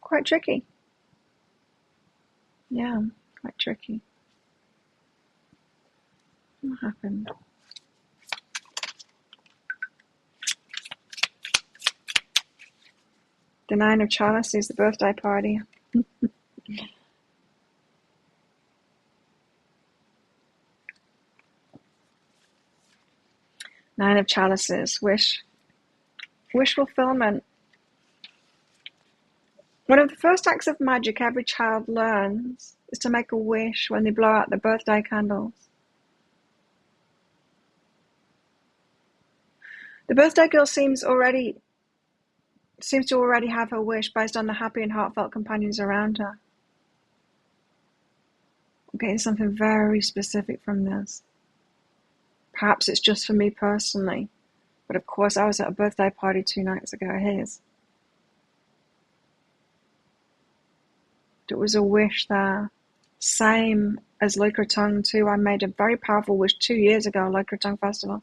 quite tricky. Yeah, quite tricky. What happened? The Nine of Chalices, the birthday party. Nine of Chalices, wish fulfillment. One of the first acts of magic every child learns is to make a wish when they blow out the birthday candles. The birthday girl seems to already have her wish based on the happy and heartfelt companions around her. I'm getting something very specific from this. Perhaps it's just for me personally, but of course I was at a birthday party 2 nights ago, his. There was a wish there. Same as Tongue too. I made a very powerful wish 2 years ago, Tongue Festival.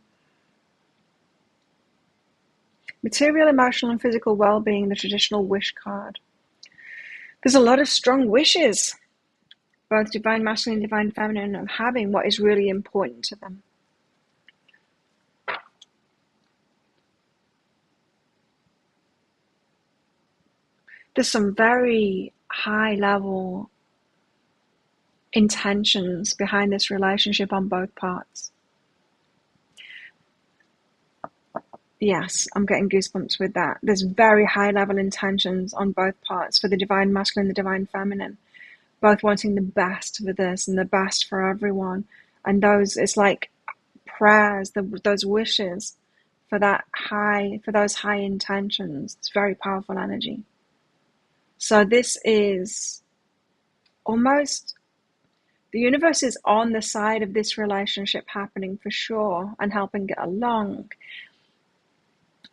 Material, emotional, and physical well-being, the traditional wish card. There's a lot of strong wishes, both divine masculine and divine feminine, of having what is really important to them. There's some very high-level intentions behind this relationship on both parts. Yes, I'm getting goosebumps with that. There's very high-level intentions on both parts for the divine masculine and the divine feminine, both wanting the best for this and the best for everyone. And it's like prayers, those wishes for those high intentions. It's very powerful energy. So this is almost, the universe is on the side of this relationship happening for sure and helping it along.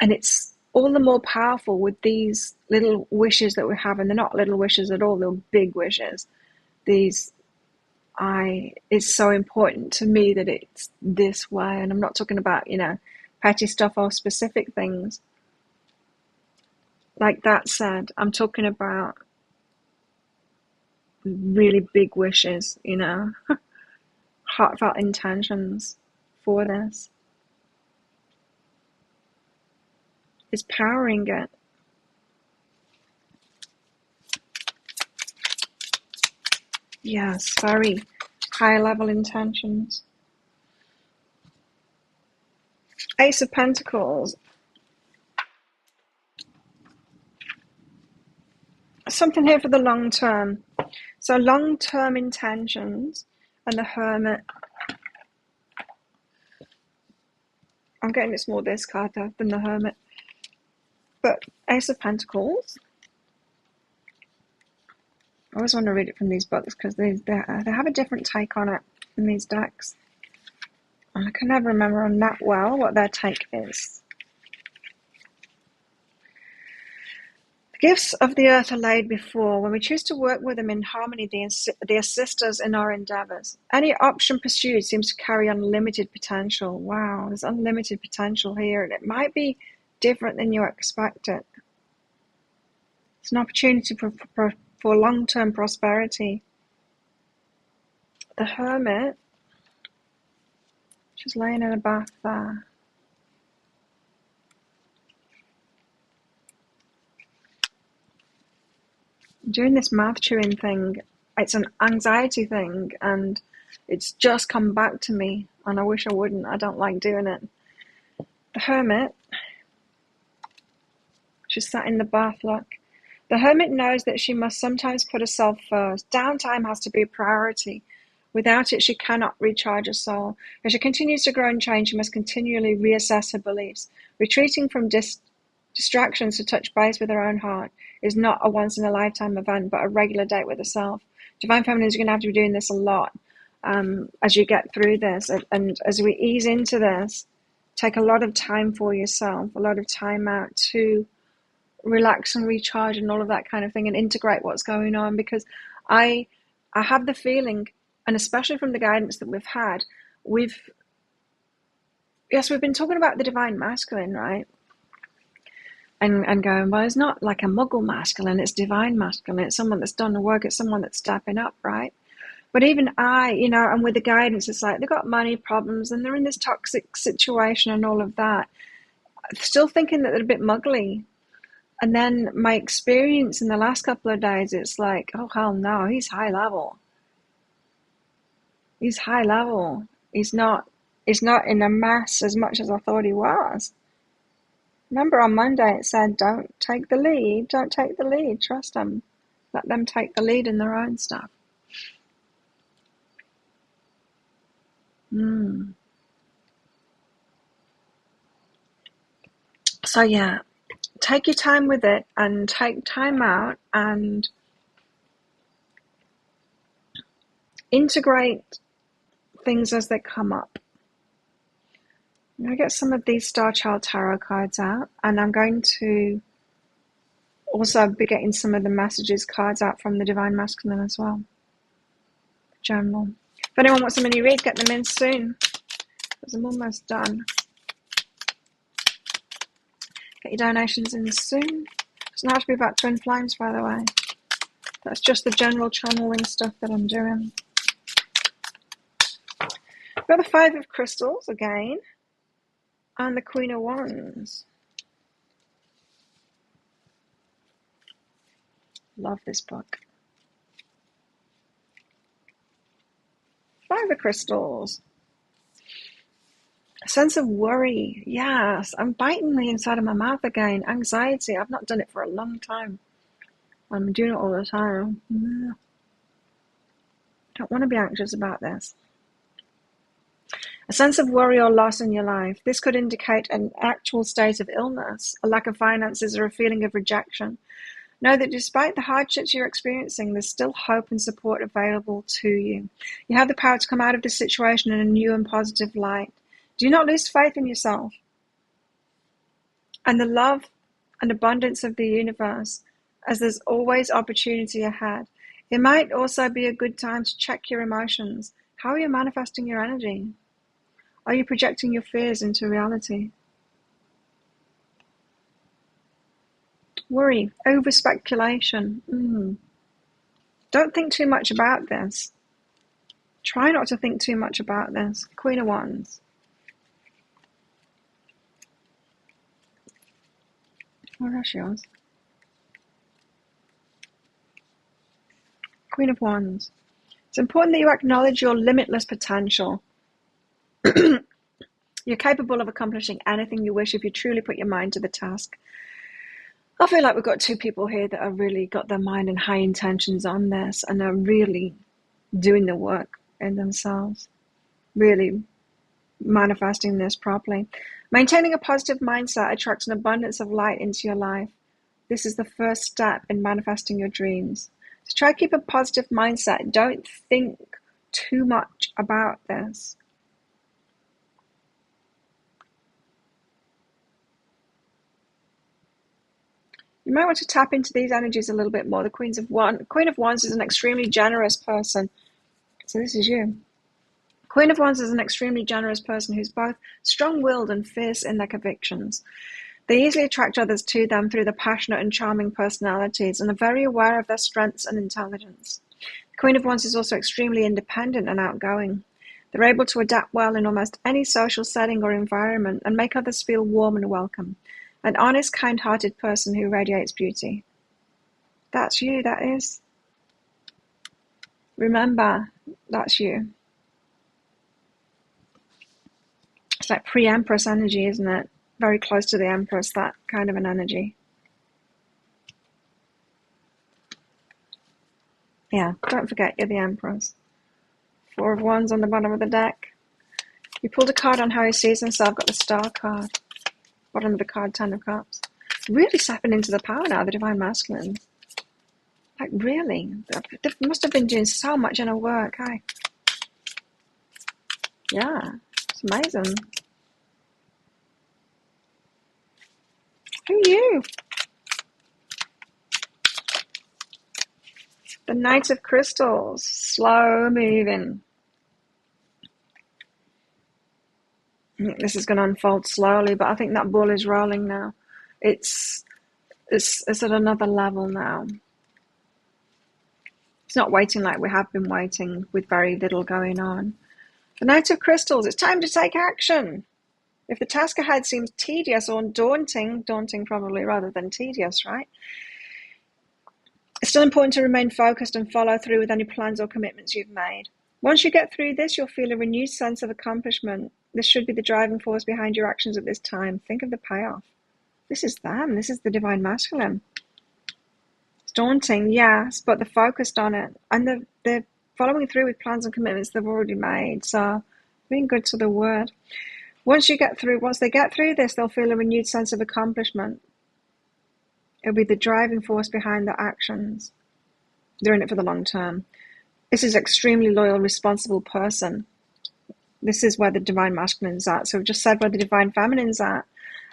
And it's all the more powerful with these little wishes that we have. And they're not little wishes at all, they're big wishes. It's so important to me that it's this way. And I'm not talking about, petty stuff or specific things. Like that said, I'm talking about really big wishes, heartfelt intentions for this. It's powering it. Yes, very high level intentions. Ace of Pentacles. Something here for the long term. So long-term intentions and the Hermit. I'm getting it's more this card though than the Hermit. But Ace of Pentacles. I always want to read it from these books because they have a different take on it in these decks. And I can never remember on that well what their take is. The gifts of the earth are laid before. When we choose to work with them in harmony, they assist us in our endeavors. Any option pursued seems to carry unlimited potential. Wow, there's unlimited potential here, and it might be different than you expected. It's an opportunity for long-term prosperity. The Hermit, she's laying in a bath there. Doing this mouth chewing thing, it's an anxiety thing, and it's just come back to me, and I wish I wouldn't. I don't like doing it. The Hermit, she's sat in the bath, look. The Hermit knows that she must sometimes put herself first. Downtime has to be a priority. Without it, she cannot recharge her soul. As she continues to grow and change, she must continually reassess her beliefs. Retreating from distractions to touch base with her own heart is not a once-in-a-lifetime event, but a regular date with herself. Divine Feminine is going to have to be doing this a lot as you get through this. And as we ease into this, take a lot of time for yourself, a lot of time out to relax and recharge and all of that kind of thing, and integrate what's going on. Because I have the feeling, and especially from the guidance that we've had, we've been talking about the divine masculine, right? And going, well, it's not like a muggle masculine, it's divine masculine, it's someone that's done the work, it's someone that's stepping up, right? But even and with the guidance, it's like they've got money problems and they're in this toxic situation and all of that. Still thinking that they're a bit muggly. And then my experience in the last couple of days, it's like, oh, hell no, he's high level. He's high level. He's not in a mess as much as I thought he was. Remember on Monday it said, don't take the lead, trust them. Let them take the lead in their own stuff. So yeah, take your time with it and take time out and integrate things as they come up. I'm going to get some of these Starchild tarot cards out, and I'm going to also be getting some of the messages cards out from the Divine Masculine as well. General. If anyone wants a mini read, get them in soon, because I'm almost done. Get your donations in soon. It doesn't have to be about twin flames, by the way. That's just the general channeling stuff that I'm doing. I've got the Five of Crystals again, and the Queen of Wands. Love this book. Five of Crystals. A sense of worry. Yes, I'm biting the inside of my mouth again. Anxiety. I've not done it for a long time. I'm doing it all the time. Don't want to be anxious about this. A sense of worry or loss in your life. This could indicate an actual state of illness, a lack of finances, or a feeling of rejection. Know that despite the hardships you're experiencing, there's still hope and support available to you. You have the power to come out of this situation in a new and positive light. Do not lose faith in yourself and the love and abundance of the universe, as there's always opportunity ahead. It might also be a good time to check your emotions. How are you manifesting your energy? Are you projecting your fears into reality? Worry, over speculation. Don't think too much about this. Try not to think too much about this. Queen of Wands. Where is yours? Queen of Wands. It's important that you acknowledge your limitless potential. You're capable of accomplishing anything you wish if you truly put your mind to the task. I feel like we've got two people here that have really got their mind and high intentions on this and are really doing the work in themselves, really manifesting this properly. Maintaining a positive mindset attracts an abundance of light into your life. This is the first step in manifesting your dreams. So try to keep a positive mindset. Don't think too much about this. You might want to tap into these energies a little bit more. The Queen of Wands is an extremely generous person. So this is you. Queen of Wands is an extremely generous person who's both strong-willed and fierce in their convictions. They easily attract others to them through their passionate and charming personalities and are very aware of their strengths and intelligence. The Queen of Wands is also extremely independent and outgoing. They're able to adapt well in almost any social setting or environment and make others feel warm and welcome. An honest, kind-hearted person who radiates beauty. That's you, that is. Remember, that's you. It's like pre-Empress energy, isn't it? Very close to the Empress, that kind of an energy. Yeah, don't forget you're the Empress. Four of Wands on the bottom of the deck. You pulled a card on how he sees himself, got the Star card. Bottom of the card, Ten of Cups. Really stepping into the power now, the Divine Masculine. Like, really? They must have been doing so much inner work, hey? Yeah, it's amazing. Who are you? The Knight of Crystals. Slow moving. This is going to unfold slowly, but I think that ball is rolling now. It's at another level now. It's not waiting like we have been waiting with very little going on. The Knight of Crystals, it's time to take action. If the task ahead seems tedious or daunting probably rather than tedious, right? It's still important to remain focused and follow through with any plans or commitments you've made. Once you get through this, you'll feel a renewed sense of accomplishment. This should be the driving force behind your actions at this time. Think of the payoff. This is them. This is the Divine Masculine. It's daunting, yes, but they're focused on it. And they're following through with plans and commitments they've already made. So being good to the word. Once they get through this, they'll feel a renewed sense of accomplishment. It'll be the driving force behind their actions. They're in it for the long term. This is an extremely loyal, responsible person. This is where the Divine Masculine's at. So we've just said where the Divine Feminine's at.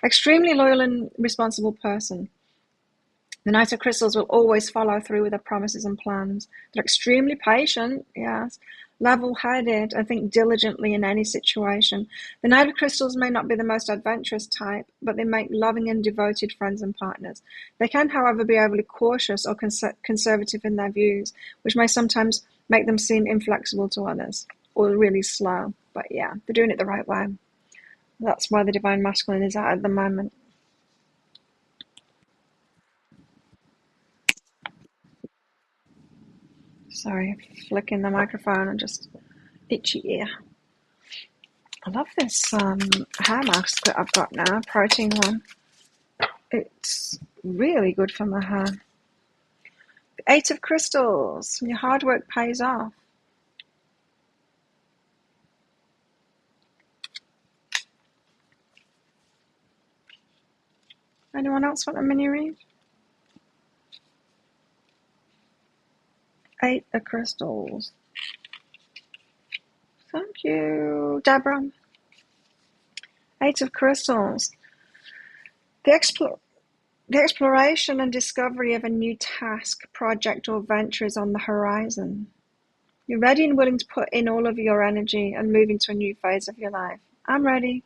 Extremely loyal and responsible person. The Knight of Crystals will always follow through with their promises and plans. They're extremely patient, yes, level-headed, and think diligently in any situation. The Knight of Crystals may not be the most adventurous type, but they make loving and devoted friends and partners. They can, however, be overly cautious or conservative in their views, which may sometimes make them seem inflexible to others or really slow. But yeah, they're doing it the right way. That's where the Divine Masculine is at the moment. Sorry, flicking the microphone and just itchy ear. I love this hair mask that I've got now, protein one. It's really good for my hair. The Eight of Crystals. Your hard work pays off. Anyone else want a mini read? Eight of Crystals. Thank you, Deborah. Eight of Crystals. The exploration and discovery of a new task, project, or venture is on the horizon. You're ready and willing to put in all of your energy and move into a new phase of your life. I'm ready.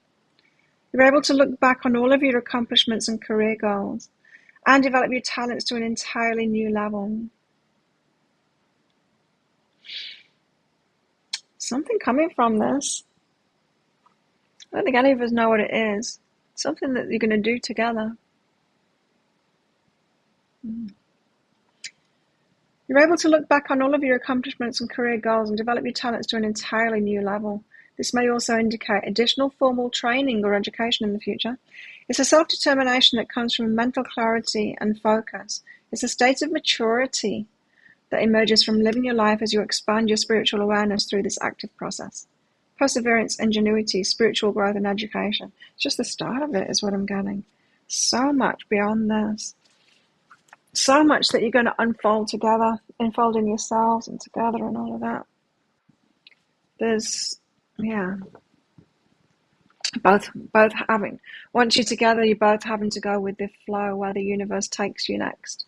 You're able to look back on all of your accomplishments and career goals and develop your talents to an entirely new level. Something coming from this. I don't think any of us know what it is. Something that you're going to do together. You're able to look back on all of your accomplishments and career goals and develop your talents to an entirely new level. This may also indicate additional formal training or education in the future. It's a self-determination that comes from mental clarity and focus. It's a state of maturity that emerges from living your life as you expand your spiritual awareness through this active process. Perseverance, ingenuity, spiritual growth, and education. It's just the start of it is what I'm getting. So much beyond this. So much that you're going to unfold together, unfold in yourselves and together and all of that. There's, yeah, both having, once you're together, you're both having to go with the flow where the universe takes you next.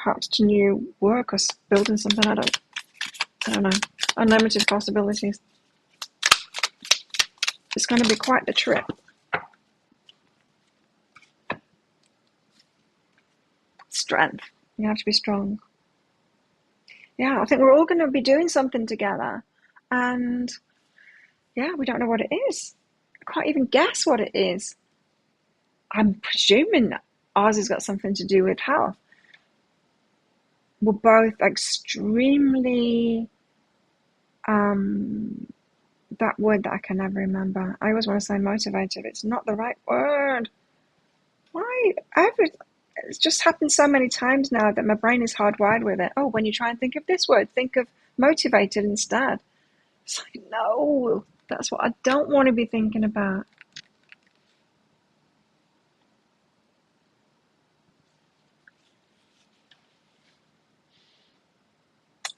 Perhaps to new work or building something, I don't know. Unlimited possibilities. It's going to be quite the trip. Strength. You have to be strong. Yeah, I think we're all going to be doing something together. And yeah, we don't know what it is. I can't even guess what it is. I'm presuming ours has got something to do with health. We're both extremely, that word that I can never remember. I always want to say motivated. It's not the right word. Why? It's just happened so many times now that my brain is hardwired with it. Oh, when you try and think of this word, think of motivated instead. It's like, no, that's what I don't want to be thinking about.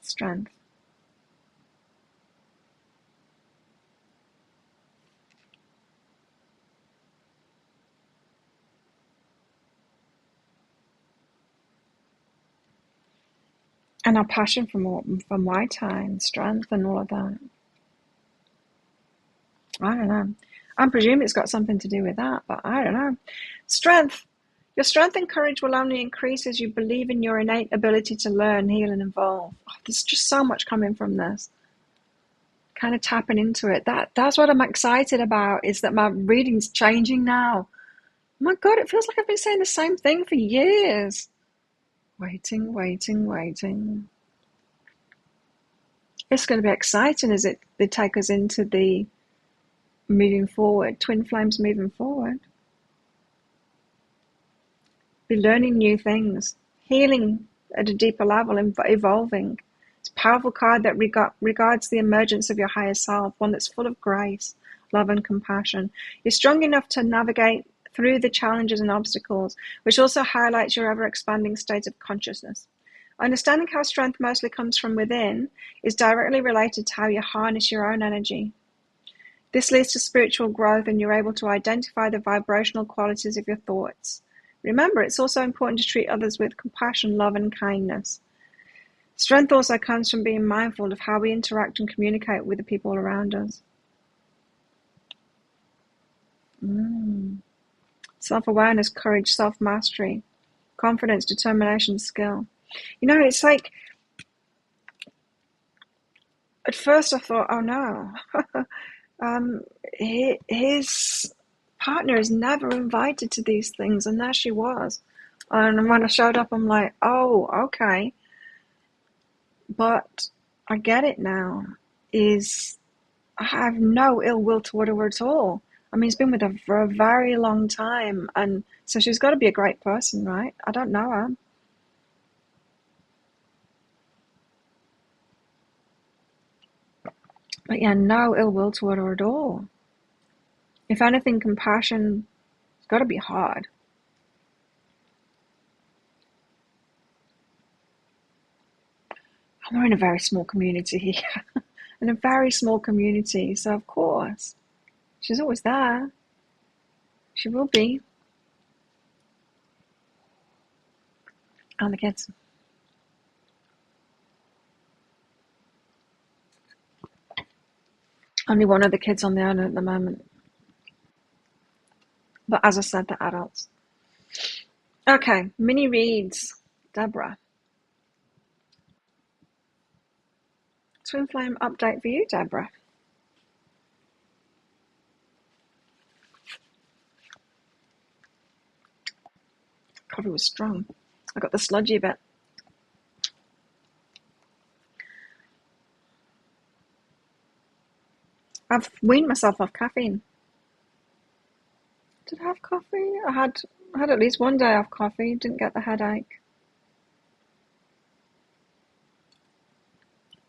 Strength. And our passion for Muay Thai and strength and all of that. I don't know. I'm presuming it's got something to do with that, but I don't know. Strength. Your strength and courage will only increase as you believe in your innate ability to learn, heal, and evolve. Oh, there's just so much coming from this. Kind of tapping into it. That's what I'm excited about, is that my reading's changing now. My God, it feels like I've been saying the same thing for years. Waiting, waiting, waiting. It's going to be exciting as they take us into the moving forward, twin flames moving forward. Be learning new things, healing at a deeper level, and evolving. It's a powerful card that regards the emergence of your higher self, one that's full of grace, love, and compassion. You're strong enough to navigate through the challenges and obstacles, which also highlights your ever-expanding state of consciousness. Understanding how strength mostly comes from within is directly related to how you harness your own energy. This leads to spiritual growth, and you're able to identify the vibrational qualities of your thoughts. Remember, it's also important to treat others with compassion, love, and kindness. Strength also comes from being mindful of how we interact and communicate with the people around us. Self-awareness, courage, self-mastery, confidence, determination, skill. You know, it's like, at first I thought, oh no, his partner is never invited to these things, and there she was. And when I showed up, I'm like, oh, okay. But I get it now. I have no ill will toward her at all. I mean, he's been with her for a very long time, and so she's got to be a great person, right? I don't know her. But yeah, no ill will toward her at all. If anything, compassion has got to be hard. And we're in a very small community here. In a very small community, so of course, she's always there. She will be. And the kids. Only one of the kids on the island at the moment. But as I said, they're adults. Okay, mini reads. Deborah. Twin flame update for you, Deborah. Coffee was strong. I got the sludgy bit. I've weaned myself off caffeine. Did I have coffee? I had at least one day off coffee. Didn't get the headache.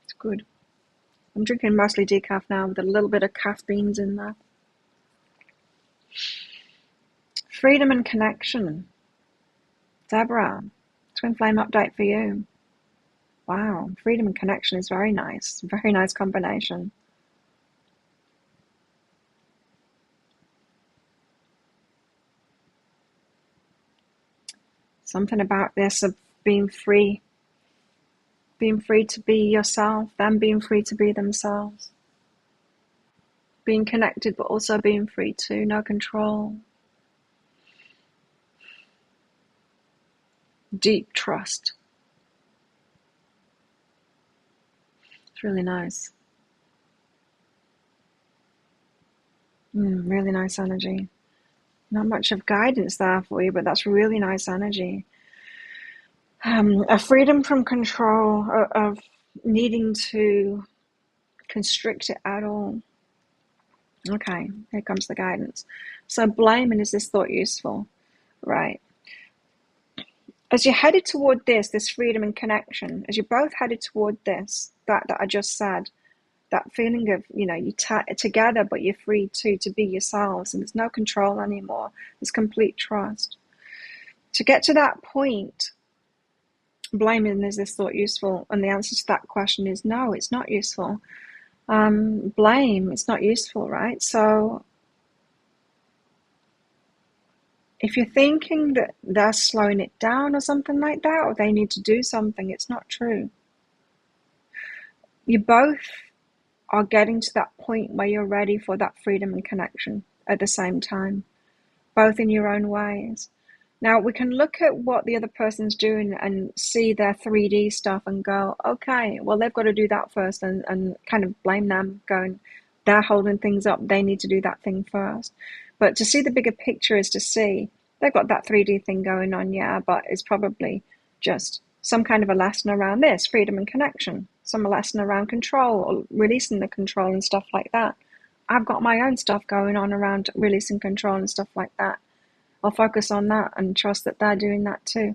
It's good. I'm drinking mostly decaf now with a little bit of calf beans in there. Freedom and connection. Deborah, twin flame update for you. Wow, freedom and connection is very nice. Very nice combination. Something about this of being free to be yourself, them being free to be themselves. Being connected, but also being free too, no control. Deep trust. It's really nice. Really nice energy. Not much of guidance there for you, but that's really nice energy. A freedom from control, of needing to constrict it at all. Okay, here comes the guidance. So blaming, is this thought useful? Right. As you're headed toward this freedom and connection, as you're both headed toward this, that I just said, that feeling of, you together, but you're free to be yourselves, and there's no control anymore. There's complete trust. To get to that point, blaming, is this thought useful? And the answer to that question is no, it's not useful. Blame, it's not useful, right? So if you're thinking that they're slowing it down or something like that, or they need to do something, it's not true. You both are getting to that point where you're ready for that freedom and connection at the same time, both in your own ways. Now we can look at what the other person's doing and see their 3D stuff and go, okay, well, they've got to do that first, and kind of blame them, going, they're holding things up, they need to do that thing first. But to see the bigger picture is to see they've got that 3D thing going on, yeah, but it's probably just some kind of a lesson around this, freedom and connection, some lesson around control or releasing the control and stuff like that. I've got my own stuff going on around releasing control and stuff like that. I'll focus on that and trust that they're doing that too.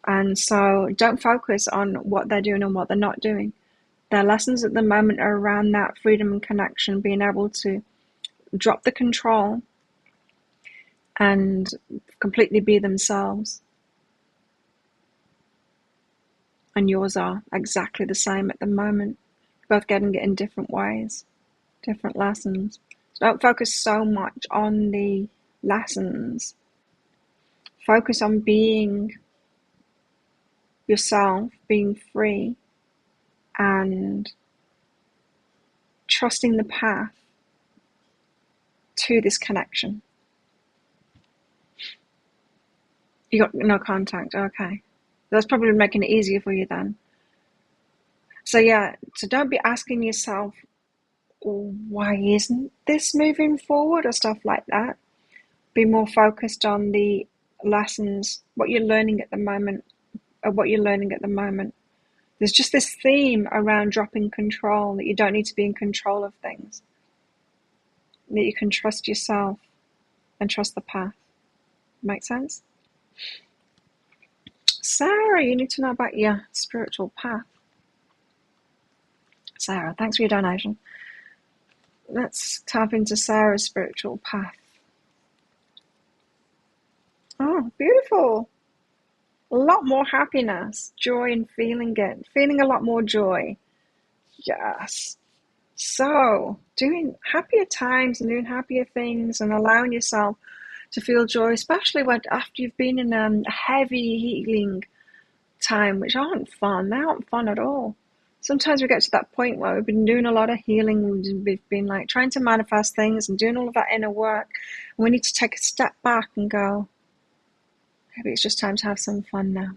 And so don't focus on what they're doing and what they're not doing. Their lessons at the moment are around that freedom and connection, being able to drop the control and completely be themselves. And yours are exactly the same at the moment. Both getting it in different ways, different lessons. So don't focus so much on the lessons. Focus on being yourself, being free, and trusting the path to this connection. You got no contact, okay. That's probably making it easier for you then. So yeah, so don't be asking yourself, why isn't this moving forward or stuff like that. Be more focused on the lessons, what you're learning at the moment, There's just this theme around dropping control, that you don't need to be in control of things, that you can trust yourself and trust the path. Make sense? Sarah, you need to know about your spiritual path. Sarah, thanks for your donation. Let's tap into Sarah's spiritual path. Oh, beautiful. A lot more happiness, joy, and feeling it. Feeling a lot more joy. Yes. So, doing happier times and doing happier things and allowing yourself to feel joy, especially after you've been in a heavy healing time, which aren't fun. They aren't fun at all. Sometimes we get to that point where we've been doing a lot of healing, we've been like trying to manifest things and doing all of that inner work, and we need to take a step back and go, maybe it's just time to have some fun now.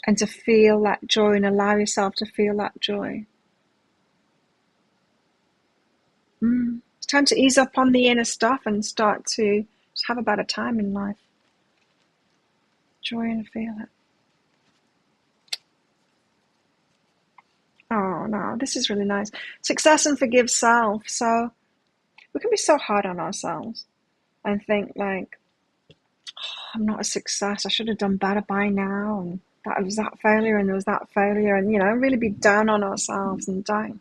And to feel that joy and allow yourself to feel that joy. It's time to ease up on the inner stuff and start to just have a better time in life. Joy and feel it. Oh no, this is really nice. Success and forgive self. So we can be so hard on ourselves and think like, oh, I'm not a success. I should have done better by now. And that was that failure and there was that failure. And, really be down on ourselves, and don't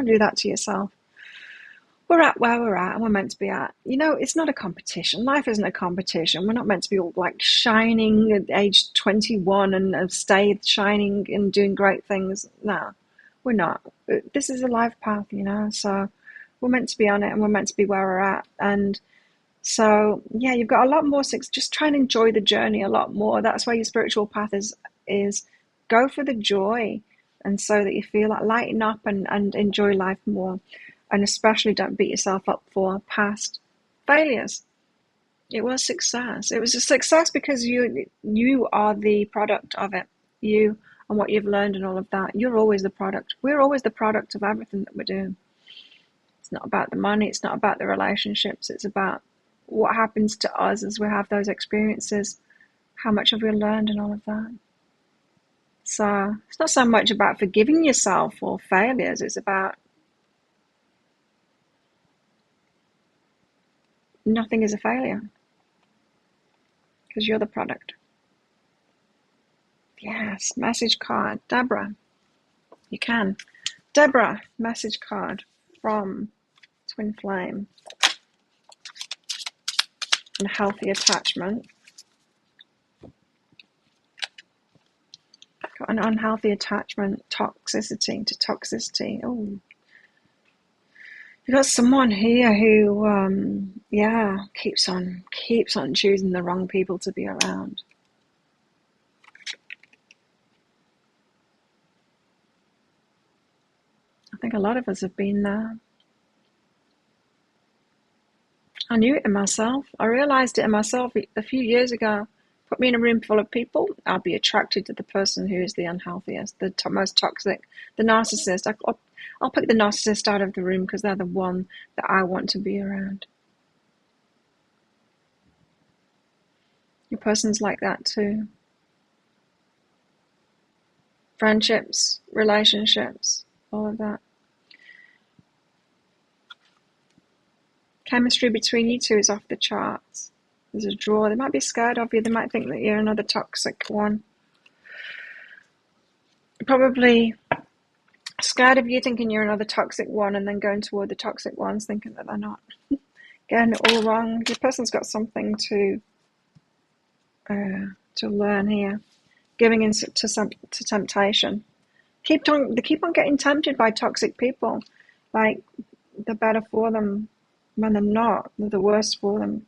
do that to yourself. We're at where we're at and we're meant to be at. It's not a competition. Life isn't a competition. We're not meant to be all like shining at age 21 and stay shining and doing great things. No, we're not. This is a life path, so we're meant to be on it and we're meant to be where we're at. And so, yeah, you've got a lot more. Just try and enjoy the journey a lot more. That's why your spiritual path is go for the joy, and so that you feel like lighten up and enjoy life more. And especially don't beat yourself up for past failures. It was success. It was a success because you are the product of it. You and what you've learned and all of that. You're always the product. We're always the product of everything that we're doing. It's not about the money. It's not about the relationships. It's about what happens to us as we have those experiences. How much have we learned and all of that? So it's not so much about forgiving yourself for failures. It's about nothing is a failure because you're the product. Yes, message card. Deborah, you can. Deborah, message card from Twin Flame. Unhealthy attachment. Got an unhealthy attachment, toxicity to toxicity. Oh, you've got someone here who, keeps on choosing the wrong people to be around. I think a lot of us have been there. I knew it in myself. I realized it in myself a few years ago. Put me in a room full of people, I'll be attracted to the person who is the unhealthiest, the most toxic, the narcissist. I'll pick the narcissist out of the room because they're the one that I want to be around. Your person's like that too. Friendships, relationships, all of that. Chemistry between you two is off the charts. There's a draw. They might be scared of you. They might think that you're another toxic one. Probably scared of you thinking you're another toxic one and then going toward the toxic ones thinking that they're not. Getting it all wrong. Your person's got something to learn here. Giving in to temptation. They keep on getting tempted by toxic people. Like they're better for them when they're not. They're the worst for them.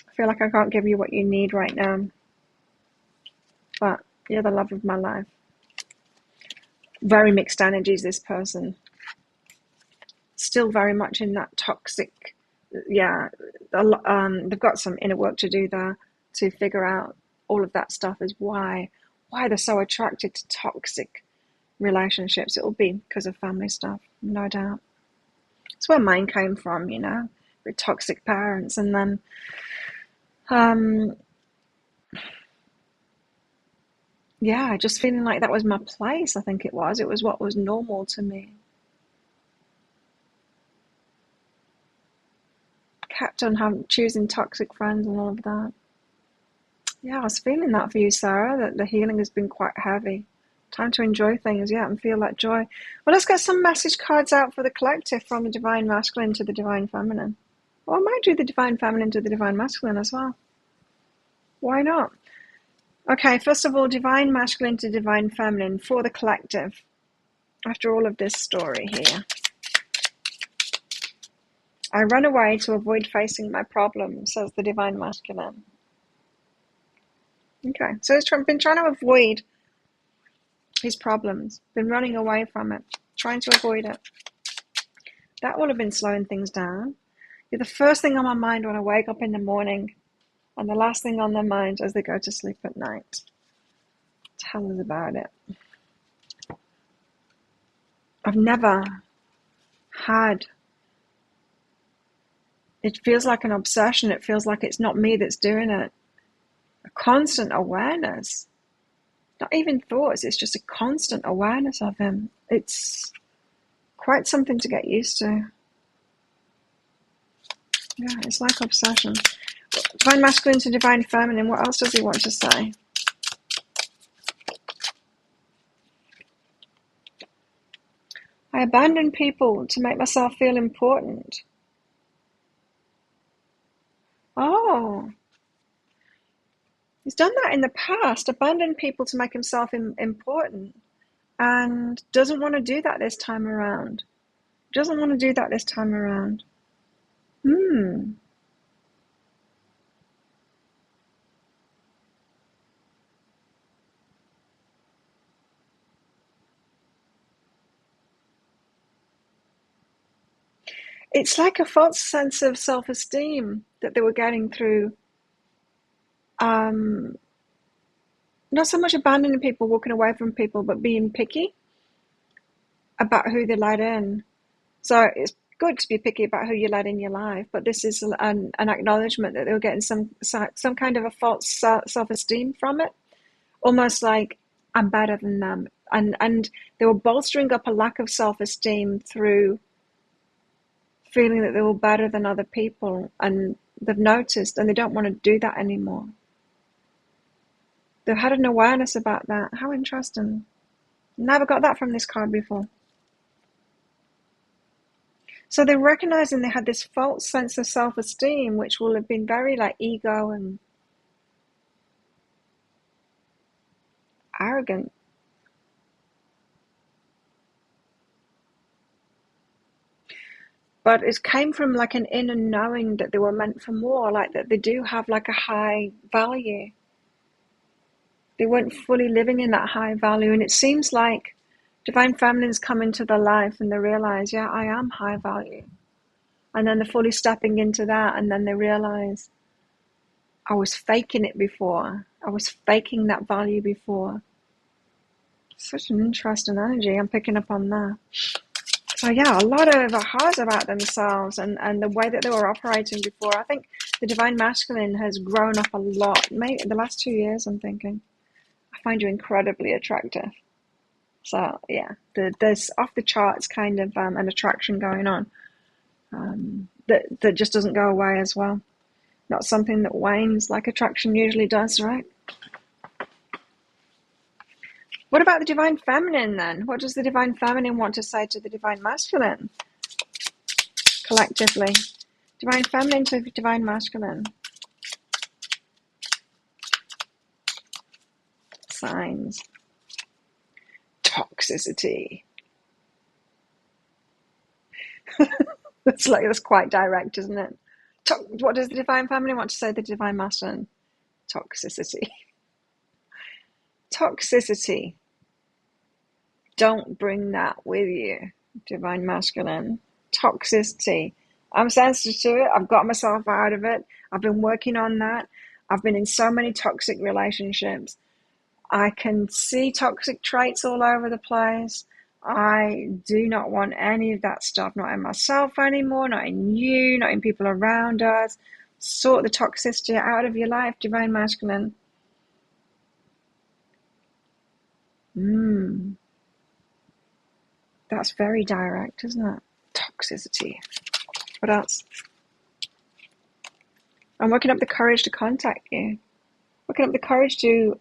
I feel like I can't give you what you need right now. But you're the love of my life. Very mixed energies, this person. Still very much in that toxic, yeah. They've got some inner work to do there to figure out all of that stuff is why they're so attracted to toxic relationships. It will be because of family stuff, no doubt. It's where mine came from, with toxic parents, and then yeah, just feeling like that was my place. I think it was what was normal to me. Kept on choosing toxic friends and all of that. Yeah, I was feeling that for you, Sarah, that the healing has been quite heavy. Time to enjoy things, yeah, and feel that joy. Well, let's get some message cards out for the collective from the Divine Masculine to the Divine Feminine. Or I might do the Divine Feminine to the Divine Masculine as well. Why not? Okay, first of all, Divine Masculine to Divine Feminine for the collective. After all of this story here. I run away to avoid facing my problems, says the Divine Masculine. Okay, so he's been trying to avoid his problems, been running away from it, trying to avoid it. That will have been slowing things down. You're the first thing on my mind when I wake up in the morning, and the last thing on their mind as they go to sleep at night. Tell us about it. I've never had... It feels like an obsession. It feels like it's not me that's doing it. A constant awareness. Not even thoughts, it's just a constant awareness of him. It's quite something to get used to. Yeah, it's like obsession. Divine Masculine to Divine Feminine, what else does he want to say? I abandon people to make myself feel important. Oh. He's done that in the past, abandoned people to make himself important, and doesn't want to do that this time around. Doesn't want to do that this time around. It's like a false sense of self-esteem that they were getting through. Not so much abandoning people, walking away from people, but being picky about who they let in. So it's good to be picky about who you let in your life, but this is an acknowledgement that they were getting some kind of a false self-esteem from it, almost like I'm better than them, and they were bolstering up a lack of self-esteem through feeling that they were better than other people, and they've noticed, and they don't want to do that anymore. They've had an awareness about that. How interesting. Never got that from this card before. So they're recognizing they had this false sense of self-esteem, which will have been very like ego and arrogant. But it came from like an inner knowing that they were meant for more, like that they do have like a high value. They weren't fully living in that high value, and it seems like Divine feminines come into their life and they realize, yeah, I am high value. And then they're fully stepping into that, and then they realize, I was faking it before. I was faking that value before. Such an interesting energy. I'm picking up on that. So yeah, a lot of ahas about themselves and the way that they were operating before. I think the divine masculine has grown up a lot. Maybe the last 2 years, I'm thinking. I find you incredibly attractive. So yeah, there's off the charts kind of an attraction going on that just doesn't go away as well. Not something that wanes like attraction usually does, right? What about the divine feminine then? What does the divine feminine want to say to the divine masculine collectively? Divine feminine to divine masculine. Signs. Toxicity. That's quite direct, isn't it? What does the divine feminine want to say to the divine masculine? Toxicity. Toxicity. Don't bring that with you, divine masculine. Toxicity. I'm sensitive to it. I've got myself out of it. I've been working on that. I've been in so many toxic relationships. I can see toxic traits all over the place. I do not want any of that stuff, not in myself anymore, not in you, not in people around us. Sort the toxicity out of your life, divine masculine. That's very direct, isn't it? Toxicity. What else? I'm working up the courage to contact you. Working up the courage to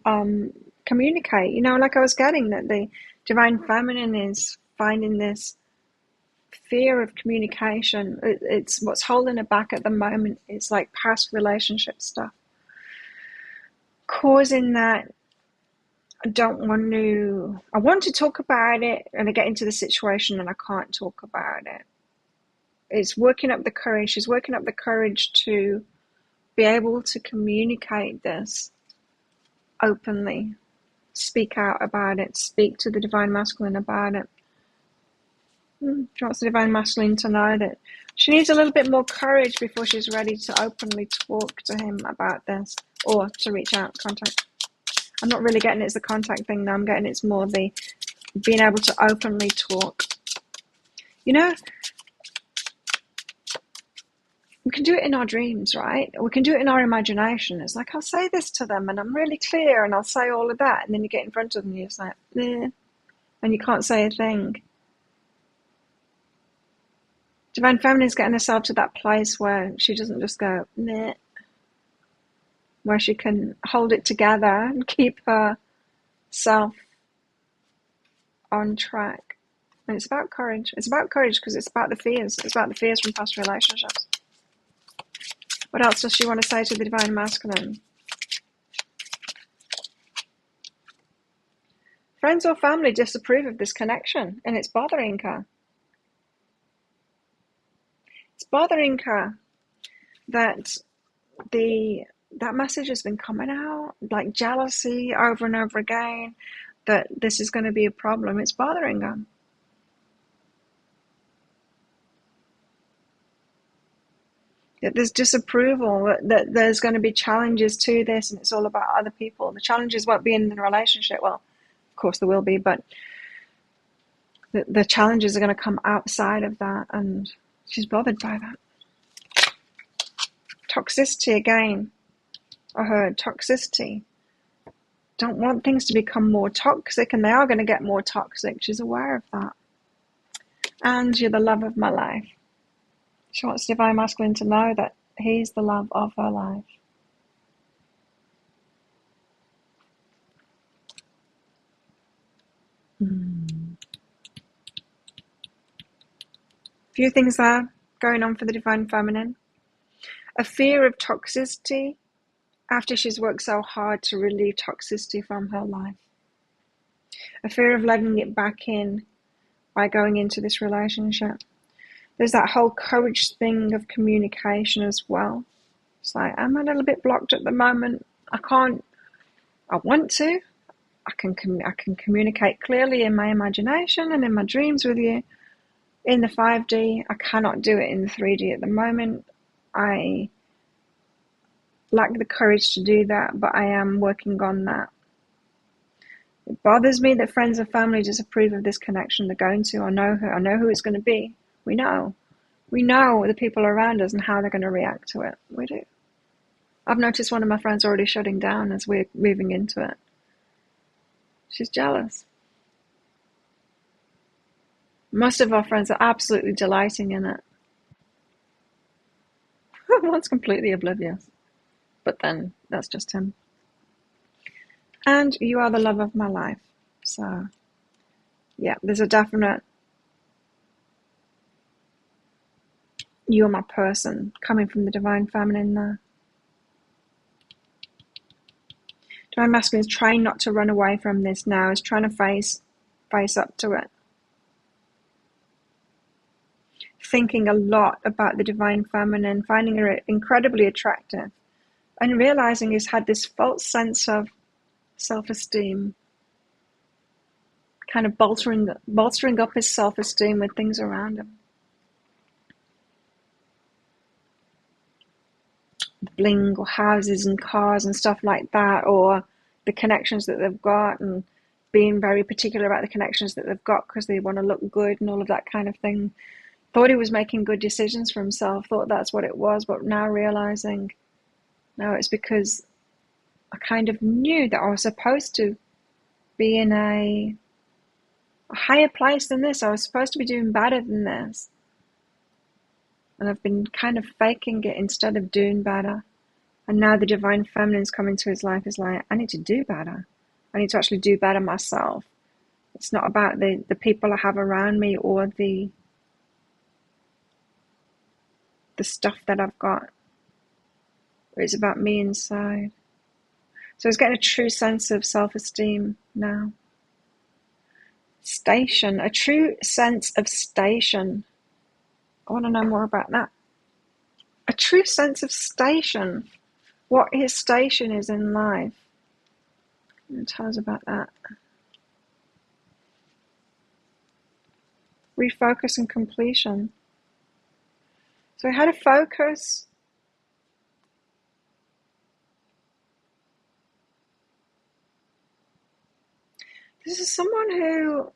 communicate. You know, like I was getting that the divine feminine is finding this fear of communication. It's what's holding her back at the moment. It's like past relationship stuff. Causing that I want to talk about it, and I get into the situation and I can't talk about it. It's working up the courage. She's working up the courage to be able to communicate this openly, speak out about it, speak to the divine masculine about it. She wants the divine masculine to know that she needs a little bit more courage before she's ready to openly talk to him about this, or to reach out, contact. I'm not really getting it's the contact thing now. I'm getting it's more the being able to openly talk. You know, we can do it in our dreams, right? We can do it in our imagination. It's like, I'll say this to them and I'm really clear and I'll say all of that. And then you get in front of them and you're just like, eh, and you can't say a thing. Divine Feminine's getting herself to that place where she doesn't just go, meh, where she can hold it together and keep herself on track. And it's about courage. It's about courage because it's about the fears. It's about the fears from past relationships. What else does she want to say to the divine masculine? Friends or family disapprove of this connection and it's bothering her. It's bothering her that that message has been coming out, like jealousy over and over again, that this is going to be a problem. It's bothering her. That there's disapproval, that there's going to be challenges to this, and it's all about other people. The challenges won't be in the relationship. Well, of course there will be, but the challenges are going to come outside of that, and she's bothered by that. Toxicity again. I heard toxicity. Don't want things to become more toxic, and they are going to get more toxic. She's aware of that. And you're the love of my life. She wants Divine Masculine to know that he's the love of her life. Few things there going on for the Divine Feminine. A fear of toxicity after she's worked so hard to relieve toxicity from her life. A fear of letting it back in by going into this relationship. There's that whole courage thing of communication as well. It's like, I'm a little bit blocked at the moment. I want to. I can communicate clearly in my imagination and in my dreams with you in the 5D. I cannot do it in the 3D at the moment. I lack the courage to do that, but I am working on that. It bothers me that friends and family disapprove of this connection they're going to. I know who it's going to be. We know the people around us and how they're going to react to it. We do. I've noticed one of my friends already shutting down as we're moving into it. She's jealous. Most of our friends are absolutely delighting in it. One's completely oblivious. But then that's just him. And you are the love of my life. So, yeah, there's a definite you're my person coming from the divine feminine there. Divine masculine is trying not to run away from this now, is trying to face up to it. Thinking a lot about the divine feminine, finding her incredibly attractive, and realizing he's had this false sense of self-esteem, kind of bolstering up his self-esteem with things around him. Bling or houses and cars and stuff like that, or the connections that they've got, and being very particular about the connections that they've got because they want to look good and all of that kind of thing. Thought he was making good decisions for himself, thought that's what it was, but now realizing, no, it's because I kind of knew that I was supposed to be in a higher place than this. I was supposed to be doing better than this. And I've been kind of faking it instead of doing better. And now the divine feminine's come into his life is like, I need to do better. I need to actually do better myself. It's not about the people I have around me or the stuff that I've got. It's about me inside. So he's getting a true sense of self-esteem now. Station, a true sense of station. I want to know more about that. A true sense of station. What his station is in life. Tell us about that. Refocus and completion. So he had a focus. This is someone who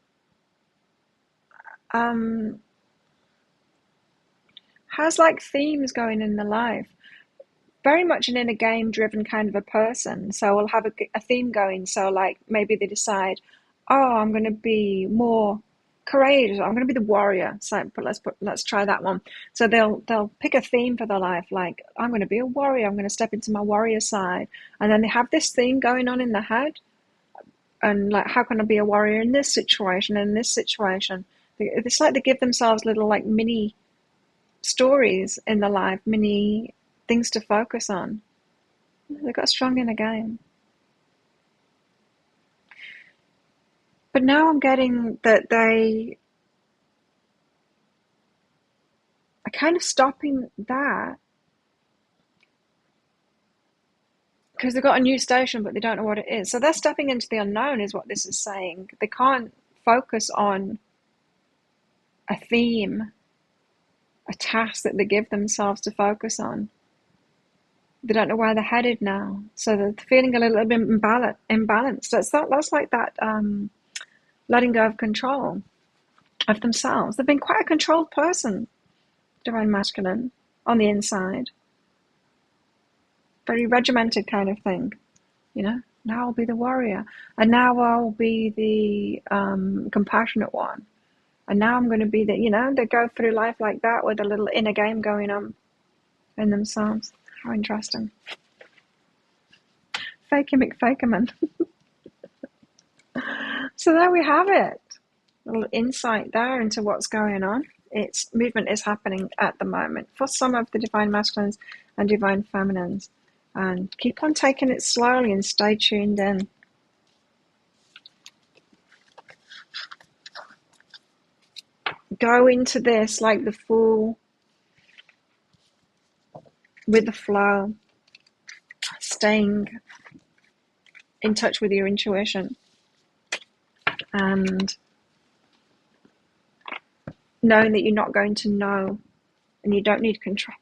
has like themes going in their life. Very much an inner game driven kind of a person. So we'll have a theme going. So like maybe they decide, oh, I'm going to be more courageous. I'm going to be the warrior. So let's try that one. So they'll pick a theme for their life. Like I'm going to be a warrior. I'm going to step into my warrior side. And then they have this theme going on in their head. And like, how can I be a warrior in this situation and in this situation? It's like they give themselves little like mini stories in their life, mini things to focus on. They got strong in a game. But now I'm getting that they are kind of stopping that because they've got a new station, but they don't know what it is. So they're stepping into the unknown is what this is saying. They can't focus on a theme, a task that they give themselves to focus on. They don't know where they're headed now. So they're feeling a little bit imbalanced. That's like that letting go of control of themselves. They've been quite a controlled person, divine masculine, on the inside. Very regimented kind of thing. You know, now I'll be the warrior. And now I'll be the compassionate one. And now I'm going to be the, you know, they go through life like that with a little inner game going on in themselves. How interesting. Fakey McFakerman. So there we have it. A little insight there into what's going on. Its movement is happening at the moment for some of the divine masculines and divine feminines. And keep on taking it slowly and stay tuned in. Go into this like the fool, with the flow, staying in touch with your intuition. and knowing that you're not going to know, and you don't need control.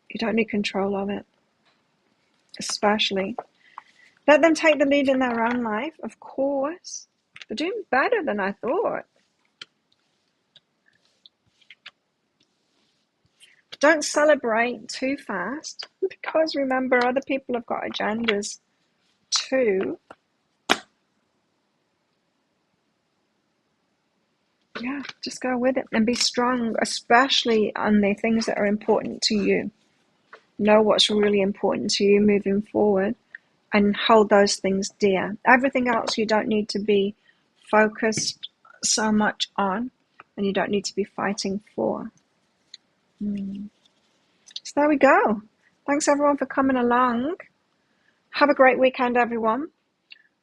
You don't need control of it, especially. Let them take the lead in their own life, of course. They're doing better than I thought. Don't celebrate too fast, because remember, other people have got agendas too. Yeah, just go with it and be strong, especially on the things that are important to you. Know what's really important to you moving forward and hold those things dear. Everything else you don't need to be focused so much on, and you don't need to be fighting for. So there we go. Thanks everyone for coming along. Have a great weekend, everyone.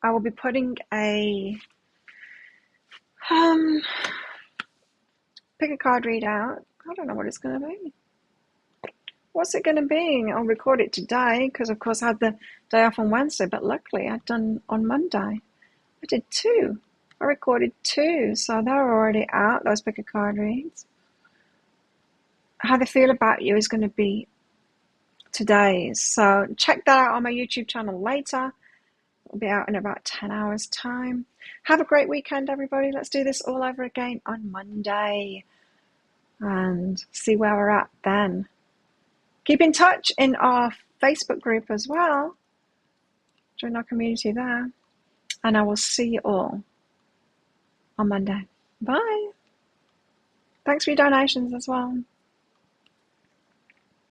I will be putting a pick a card readout. I don't know what it's going to be. What's it going to be? I'll record it today because, of course, I had the day off on Wednesday, but luckily I'd done on Monday. I did 2. I recorded 2, so they're already out, those pick a card reads. How they feel about you is going to be today's. So check that out on my YouTube channel later. It'll be out in about 10 hours' time. Have a great weekend, everybody. Let's do this all over again on Monday and see where we're at then. Keep in touch in our Facebook group as well. Join our community there. And I will see you all on Monday. Bye. Thanks for your donations as well.